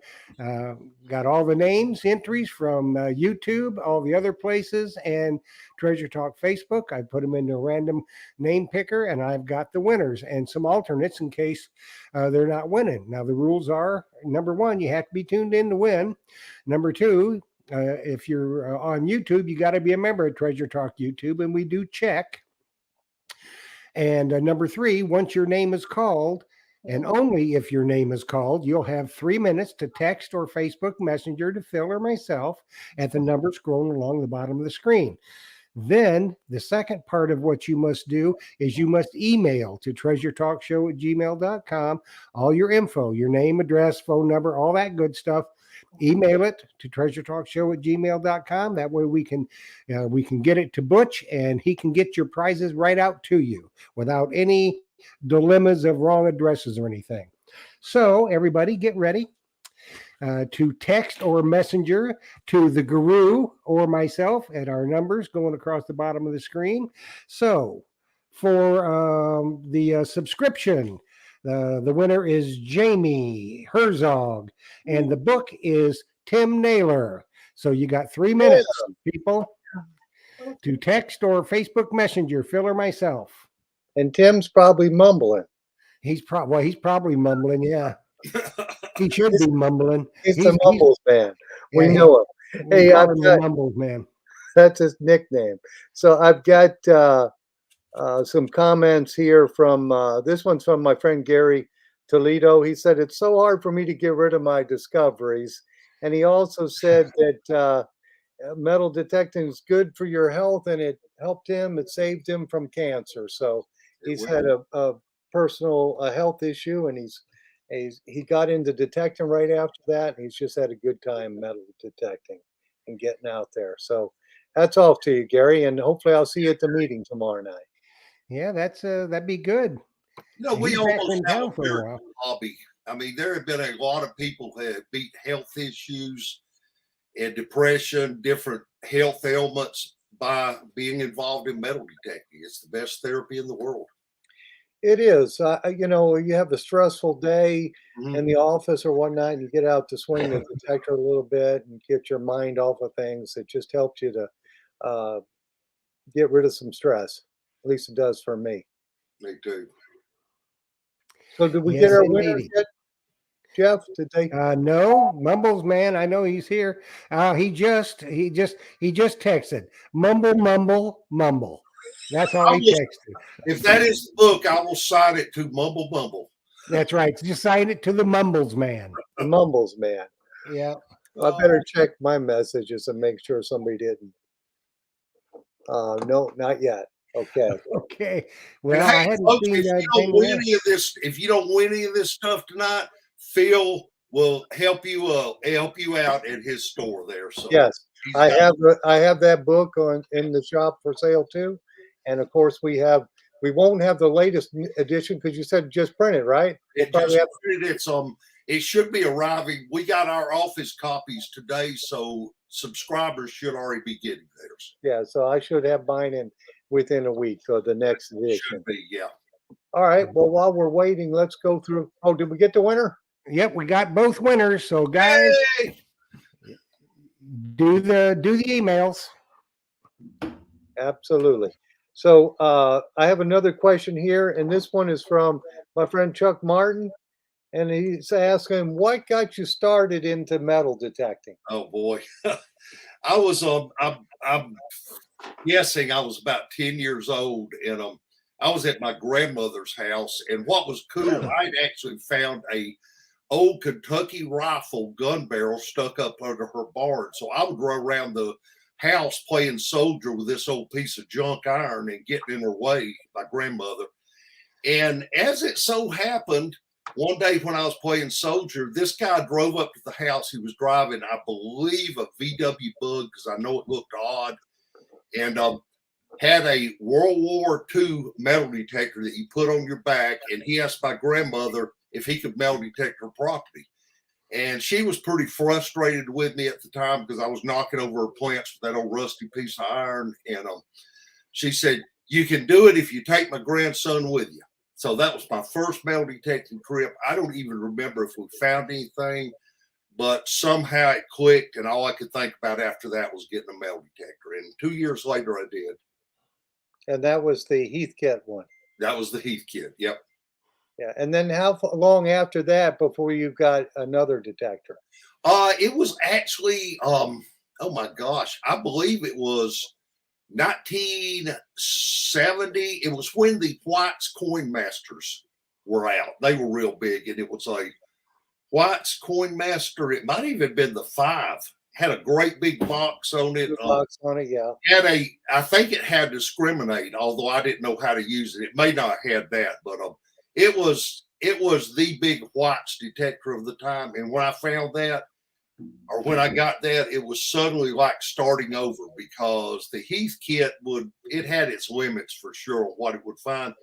got all the names, entries from YouTube, all the other places, and Treasure Talk Facebook. I put them into a random name picker, and I've got the winners and some alternates in case they're not winning. Now, the rules are, number 1, you have to be tuned in to win. Number 2, if you're on YouTube, you got to be a member of Treasure Talk YouTube, and we do check. And number 3, once your name is called, and only if your name is called, you'll have 3 minutes to text or Facebook Messenger to Phil or myself at the number scrolling along the bottom of the screen. Then the second part of what you must do is you must email to treasuretalkshow@gmail.com all your info, your name, address, phone number, all that good stuff. Email it to treasuretalkshow@gmail.com. That way we can get it to Butch, and he can get your prizes right out to you without any dilemmas of wrong addresses or anything. So everybody get ready to text or messenger to the guru or myself at our numbers going across the bottom of the screen. So for the subscription, the winner is Jamie Herzog, and the book is Tim Naylor. So you got 3 minutes, people, to text or Facebook Messenger, Phil or myself. And Tim's probably mumbling. He's probably mumbling. Yeah, he should be mumbling. He's the Mumbles Man. We know him. Hey, I've got Mumbles Man. That's his nickname. So I've got some comments here from this one's from my friend Gary Toledo. He said it's so hard for me to get rid of my discoveries, and he also said that metal detecting is good for your health, and it helped him. It saved him from cancer. So he's had a personal health issue, and he got into detecting right after that. And he's just had a good time metal detecting and getting out there. So hats off to you, Gary, and hopefully I'll see you at the meeting tomorrow night. Yeah, that'd be good. We almost have a very good hobby. I mean, there have been a lot of people who have beat health issues and depression, different health ailments by being involved in metal detecting. It's the best therapy in the world. It is. You have a stressful day in the office or whatnot, and you get out to swing the detector a little bit and get your mind off of things. It just helps you to uh, get rid of some stress. At least it does for me. Me too. So did we Yes, get our indeedy. winners yet, Jeff? Did they? No, Mumbles man, I know he's here. He just texted. Mumble, mumble, mumble. That's all I he will, texted. if that is the book, I will sign it to Mumble Bumble. That's right. Just sign it to the Mumbles man. The Mumbles man. Yeah. I better check my messages and make sure somebody didn't. No, not yet. Okay. Okay. And Well, hey, I hadn't folks, seen if you that don't thing win yet. any of this, if you don't win any of this stuff tonight, Phil will help you out at his store there. So Yes, he's I got- have that book in the shop for sale too, and of course we won't have the latest edition because you said just printed, right? We'll it probably just have- printed. It should be arriving. We got our office copies today, so subscribers should already be getting theirs. yeah, so I should have mine within a week or the next edition. Should be, yeah. All right. Well, while we're waiting, let's go through. Oh, did we get the winner? Yep, we got both winners. So guys, Hey! do the emails. Absolutely. So I have another question here, and this one is from my friend Chuck Martin, and he's asking, "What got you started into metal detecting?" Oh boy, I was I'm guessing I was about 10 years old, and I was at my grandmother's house, and what was cool, I'd actually found a old Kentucky rifle gun barrel stuck up under her barn. So I would run around the house playing soldier with this old piece of junk iron and getting in her way, my grandmother. And as it so happened, one day when I was playing soldier, this guy drove up to the house. He was driving, I believe, a VW Bug because I know it looked odd, and had a World War II metal detector that you put on your back. And he asked my grandmother if he could metal detect her property. And she was pretty frustrated with me at the time because I was knocking over her plants with that old rusty piece of iron. And she said, "You can do it if you take my grandson with you." So that was my first metal detecting trip. I don't even remember if we found anything, but somehow it clicked. And all I could think about after that was getting a metal detector. And 2 years later, I did. And that was the Heathkit one. That was the Heath Kit. Yep. Yeah. And then how long after that before you got another detector? It was actually, oh my gosh, I believe it was 1970. It was when the White's Coin Masters were out. They were real big, and it was a White's Coin Master. It might even have been the 5. Had a great big box on it. Box on it, yeah. I think it had discriminate, although I didn't know how to use it. It may not have had that, but it was the big White's detector of the time. And when I found that, or when I got that, it was suddenly like starting over because the Heath Kit it had its limits for sure of what it would find.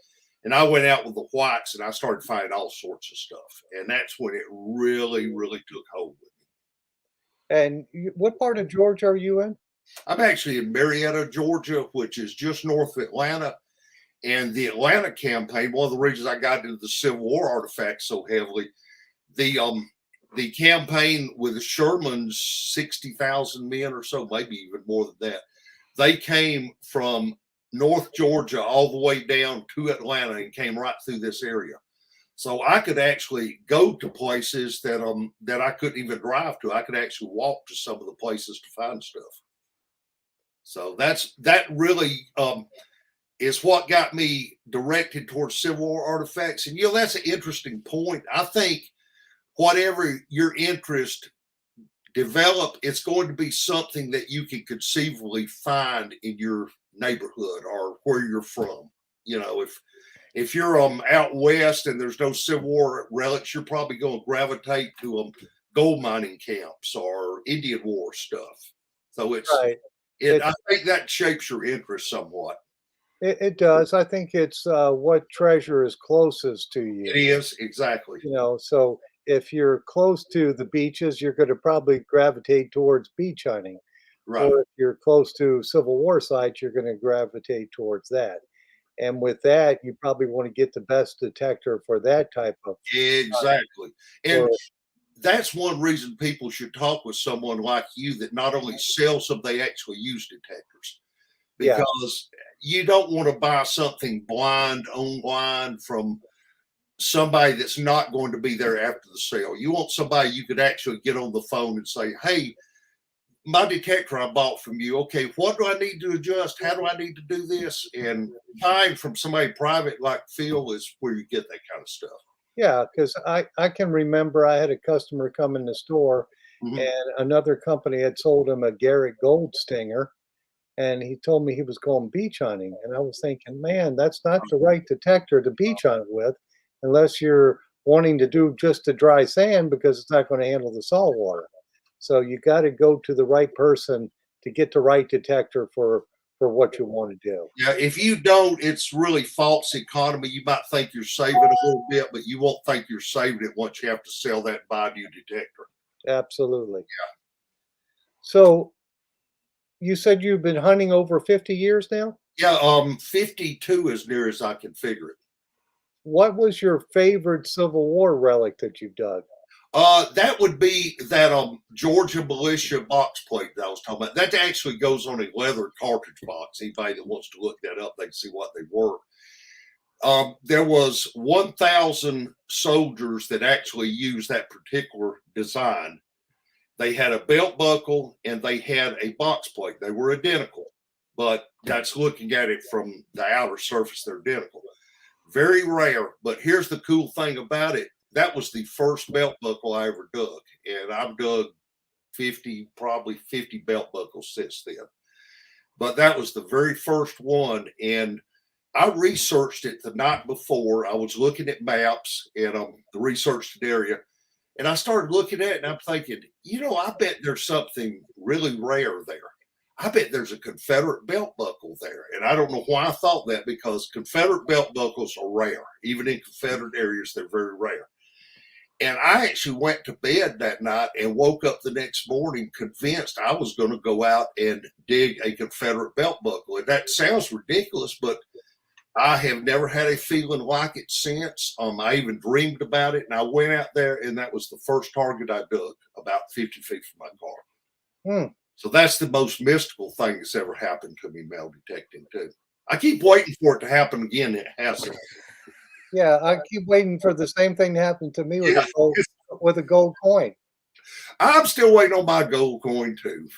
And I went out with the Whites and I started finding all sorts of stuff. And that's when it really, really took hold with me. And what part of Georgia are you in? I'm actually in Marietta, Georgia, which is just north of Atlanta. And the Atlanta campaign, one of the reasons I got into the Civil War artifacts so heavily, the campaign with Sherman's 60,000 men or so, maybe even more than that, they came from North Georgia all the way down to Atlanta and came right through this area. So I could actually go to places that I couldn't even drive to. I could actually walk to some of the places to find stuff. So that really is what got me directed towards Civil War artifacts. And that's an interesting point. I think whatever your interest develop, it's going to be something that you can conceivably find in your neighborhood or where you're from. If you're out west and there's no Civil War relics, you're probably going to gravitate to gold mining camps or Indian War stuff. So Right. I think that shapes your interest somewhat. It does. I think it's what treasure is closest to you. It is, exactly. So if you're close to the beaches, you're going to probably gravitate towards beach hunting. Right. Or if you're close to Civil War sites, you're going to gravitate towards that. And with that, you probably want to get the best detector for that type of. Exactly. And Or- that's one reason people should talk with someone like you that not only sells them, they actually use detectors. Yeah. because you don't want to buy something blind online from somebody that's not going to be there after the sale. You want somebody you could actually get on the phone and say, hey, my detector I bought from you. Okay, what do I need to adjust? How do I need to do this? And buying from somebody private like Phil is where you get that kind of stuff. Yeah, because I can remember I had a customer come in the store Mhm. and another company had sold him a Garrett Gold Stinger, and he told me he was going beach hunting, and I was thinking, man, that's not the right detector to beach hunt with, unless you're wanting to do just the dry sand because it's not going to handle the salt water. So you got to go to the right person to get the right detector for what you want to do. Yeah, if you don't, it's really false economy. You might think you're saving a little bit, but you won't think you're saving it once you have to sell that and buy a new detector. Absolutely. So you said you've been hunting over 50 years now? Yeah, 52 as near as I can figure it. What was your favorite Civil War relic that you dug? That would be that Georgia militia box plate that I was talking about. That actually goes on a leather cartridge box. Anybody that wants to look that up, they can see what they were. There was 1,000 soldiers that actually used that particular design. They had a belt buckle and they had a box plate. They were identical, but that's looking at it from the outer surface, they're identical. Very rare, but here's the cool thing about it. That was the first belt buckle I ever dug, and I've dug 50, probably 50 belt buckles since then. But that was the very first one, and I researched it the night before. I was looking at maps and the researched area, and I started looking at it, and I'm thinking, I bet there's something really rare there. I bet there's a Confederate belt buckle there. And I don't know why I thought that, because Confederate belt buckles are rare. Even in Confederate areas, they're very rare. And I actually went to bed that night and woke up the next morning convinced I was going to go out and dig a Confederate belt buckle. And that sounds ridiculous, but I have never had a feeling like it since. I even dreamed about it, and I went out there, and that was the first target I dug, about 50 feet from my car. Hmm. So that's the most mystical thing that's ever happened to me, metal detecting too. I keep waiting for it to happen again. It hasn't. Yeah, I keep waiting for the same thing to happen to me with Yeah. a gold coin. I'm still waiting on my gold coin too.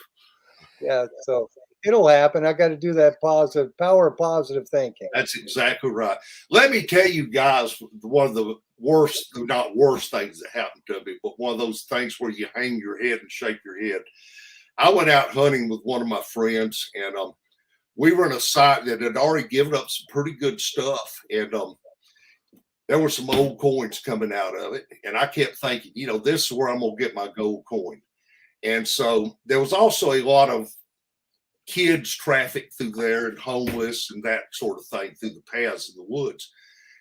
Yeah, so it'll happen. I got to do that power of positive thinking. That's exactly right. Let me tell you guys, one of the worst, not worst things that happened to me, but one of those things where you hang your head and shake your head. I went out hunting with one of my friends, and we were in a site that had already given up some pretty good stuff, and there were some old coins coming out of it. And I kept thinking, this is where I'm going to get my gold coin. And so there was also a lot of kids traffic through there and homeless and that sort of thing through the paths in the woods.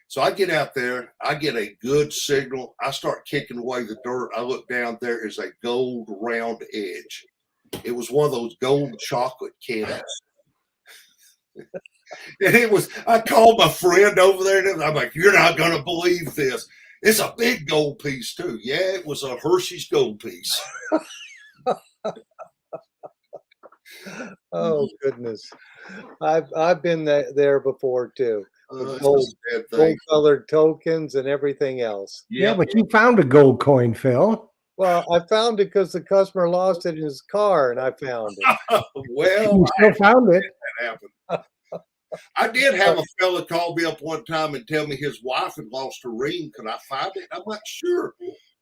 So I get out there, I get a good signal. I start kicking away the dirt. I look down, there is a gold round edge. It was one of those gold chocolate cans. And I called my friend over there, and I'm like, you're not going to believe this. It's a big gold piece, too. Yeah, it was a Hershey's gold piece. Oh goodness, I've been there before too. With Gold colored tokens and everything else. Yeah, but you found a gold coin, Phil. Well, I found it because the customer lost it in his car, and I found it. Well, You still found it. that happened. I did have a fella call me up one time and tell me his wife had lost her ring. Could I find it? I'm like, sure.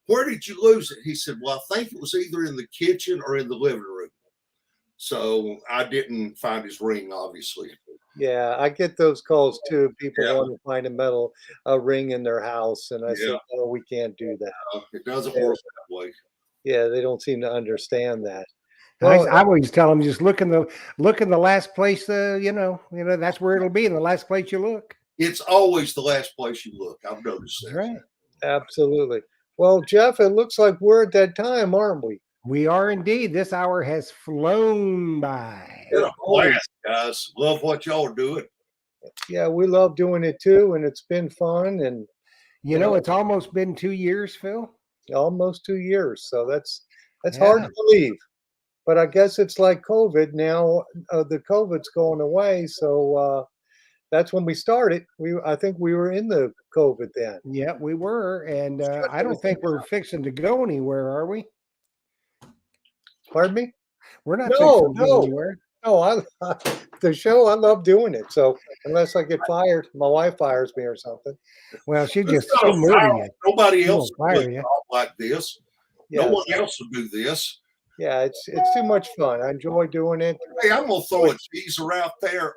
Where did you lose it? He said, well, I think it was either in the kitchen or in the living room. So I didn't find his ring, obviously. Yeah, I get those calls too. People Yeah. want to find a ring in their house, and I said, "No, we can't do that." It doesn't work that way. Yeah, they don't seem to understand that. I Well, always tell them, just look in the last place. That's where it'll be, in the last place you look. It's always the last place you look. I've noticed that. Right. absolutely. Well, Jeff, it looks like we're at that time, aren't we? We are indeed. This hour has flown by. Been a blast, guys. Love what y'all are doing. Yeah, we love doing it too, and it's been fun, and It's almost been 2 years, Phil. almost 2 years. So that's Yeah. hard to believe. but I guess it's like COVID now. The COVID's going away, so that's when we started. I think we were in the COVID then. Yeah, we were, and Shut I don't think everything we're fixing to go anywhere, are we? Pardon me? We're not No, fixing to go no. anywhere. No, the show. I love doing it. So unless I get fired, my wife fires me or something. Well, It's she'll not a murder foul. you. Nobody She else won't would fire you. talk like this. No Yeah, one else would do this. yeah. It's too much fun. I enjoy doing it. Hey, I'm gonna throw a teaser out there.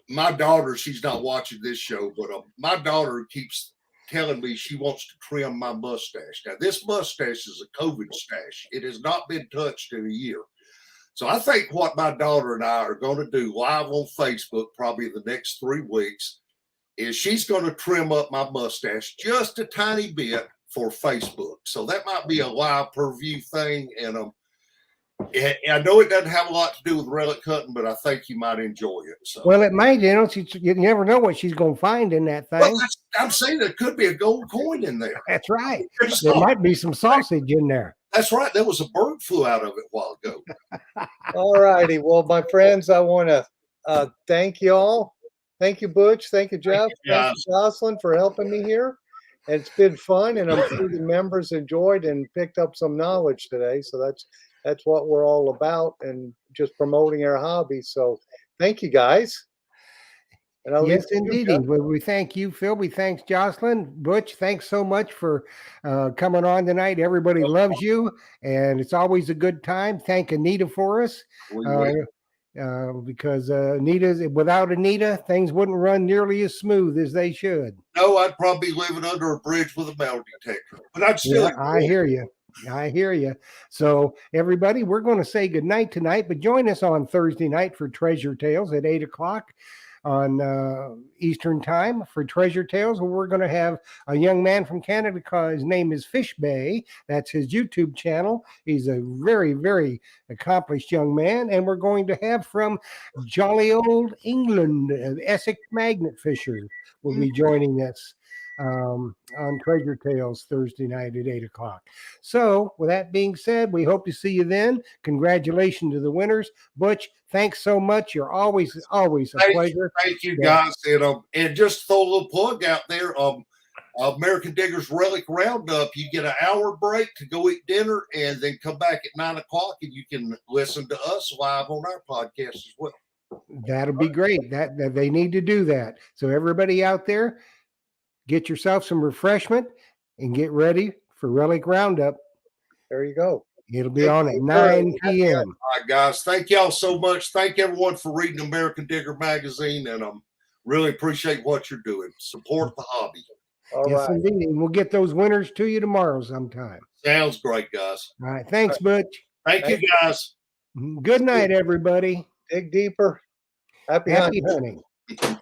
My daughter, she's not watching this show, but my daughter keeps telling me she wants to trim my mustache. Now, this mustache is a COVID stash. It has not been touched in a year. So I think what my daughter and I are going to do live on Facebook, probably the next 3 weeks, is she's going to trim up my mustache just a tiny bit for Facebook. So that might be a live per view thing. And I know it doesn't have a lot to do with relic hunting, but I think you might enjoy it. So. Well, it might, you never know what she's going to find in that thing. Well, I'm saying there could be a gold coin in there. That's right. There's There some- might be some sausage in there. That's right. There was a bird flew out of it a while ago. All righty. Well, my friends, I want to thank you all. Thank you, Butch. Thank you, Jeff. you, Thank you, Jocelyn, for helping me here. And it's been fun, and I'm sure the members enjoyed and picked up some knowledge today. So that's what we're all about, and just promoting our hobby. So thank you, guys. And I'll Yes, leave it to you, indeed. Jeff. Well, we thank you, Phil. We thanks Jocelyn. Butch, thanks so much for coming on tonight. Everybody loves you, and it's always a good time. Thank Anita for us. Because without Anita, things wouldn't run nearly as smooth as they should. No, I'd probably be living under a bridge with a metal detector, but I'd still. Yeah, I hear you. I hear you. So, everybody, we're going to say goodnight tonight, but join us on Thursday night for Treasure Tales at 8 o'clock on Eastern Time for Treasure Tales, where we're going to have a young man from Canada. His name is Fish Bay. That's his YouTube channel. He's a very, very accomplished young man. And we're going to have from jolly old England, Essex Magnet Fisher will be joining us on Treasure Tales Thursday night at 8 o'clock. So, with that being said, we hope to see you then. Congratulations to the winners. Butch, thanks so much. You're always a pleasure. Thank you, Yeah. guys. And just throw a little plug out there. American Diggers Relic Roundup. You get an hour break to go eat dinner, and then come back at 9 o'clock, and you can listen to us live on our podcast as well. That'll be great. That they need to do that. So everybody out there, get yourself some refreshment and get ready for Relic Roundup. There you go. It'll be on at 9 p.m. All right, guys. Thank y'all so much. Thank everyone for reading American Digger magazine, and really appreciate what you're doing. Support the hobby. All Yes, right. indeed. And we'll get those winners to you tomorrow sometime. Sounds great, guys. All right. Thanks, Butch. Thank you, guys. Good night, everybody. Dig deeper. Happy Happy hunting. hunting.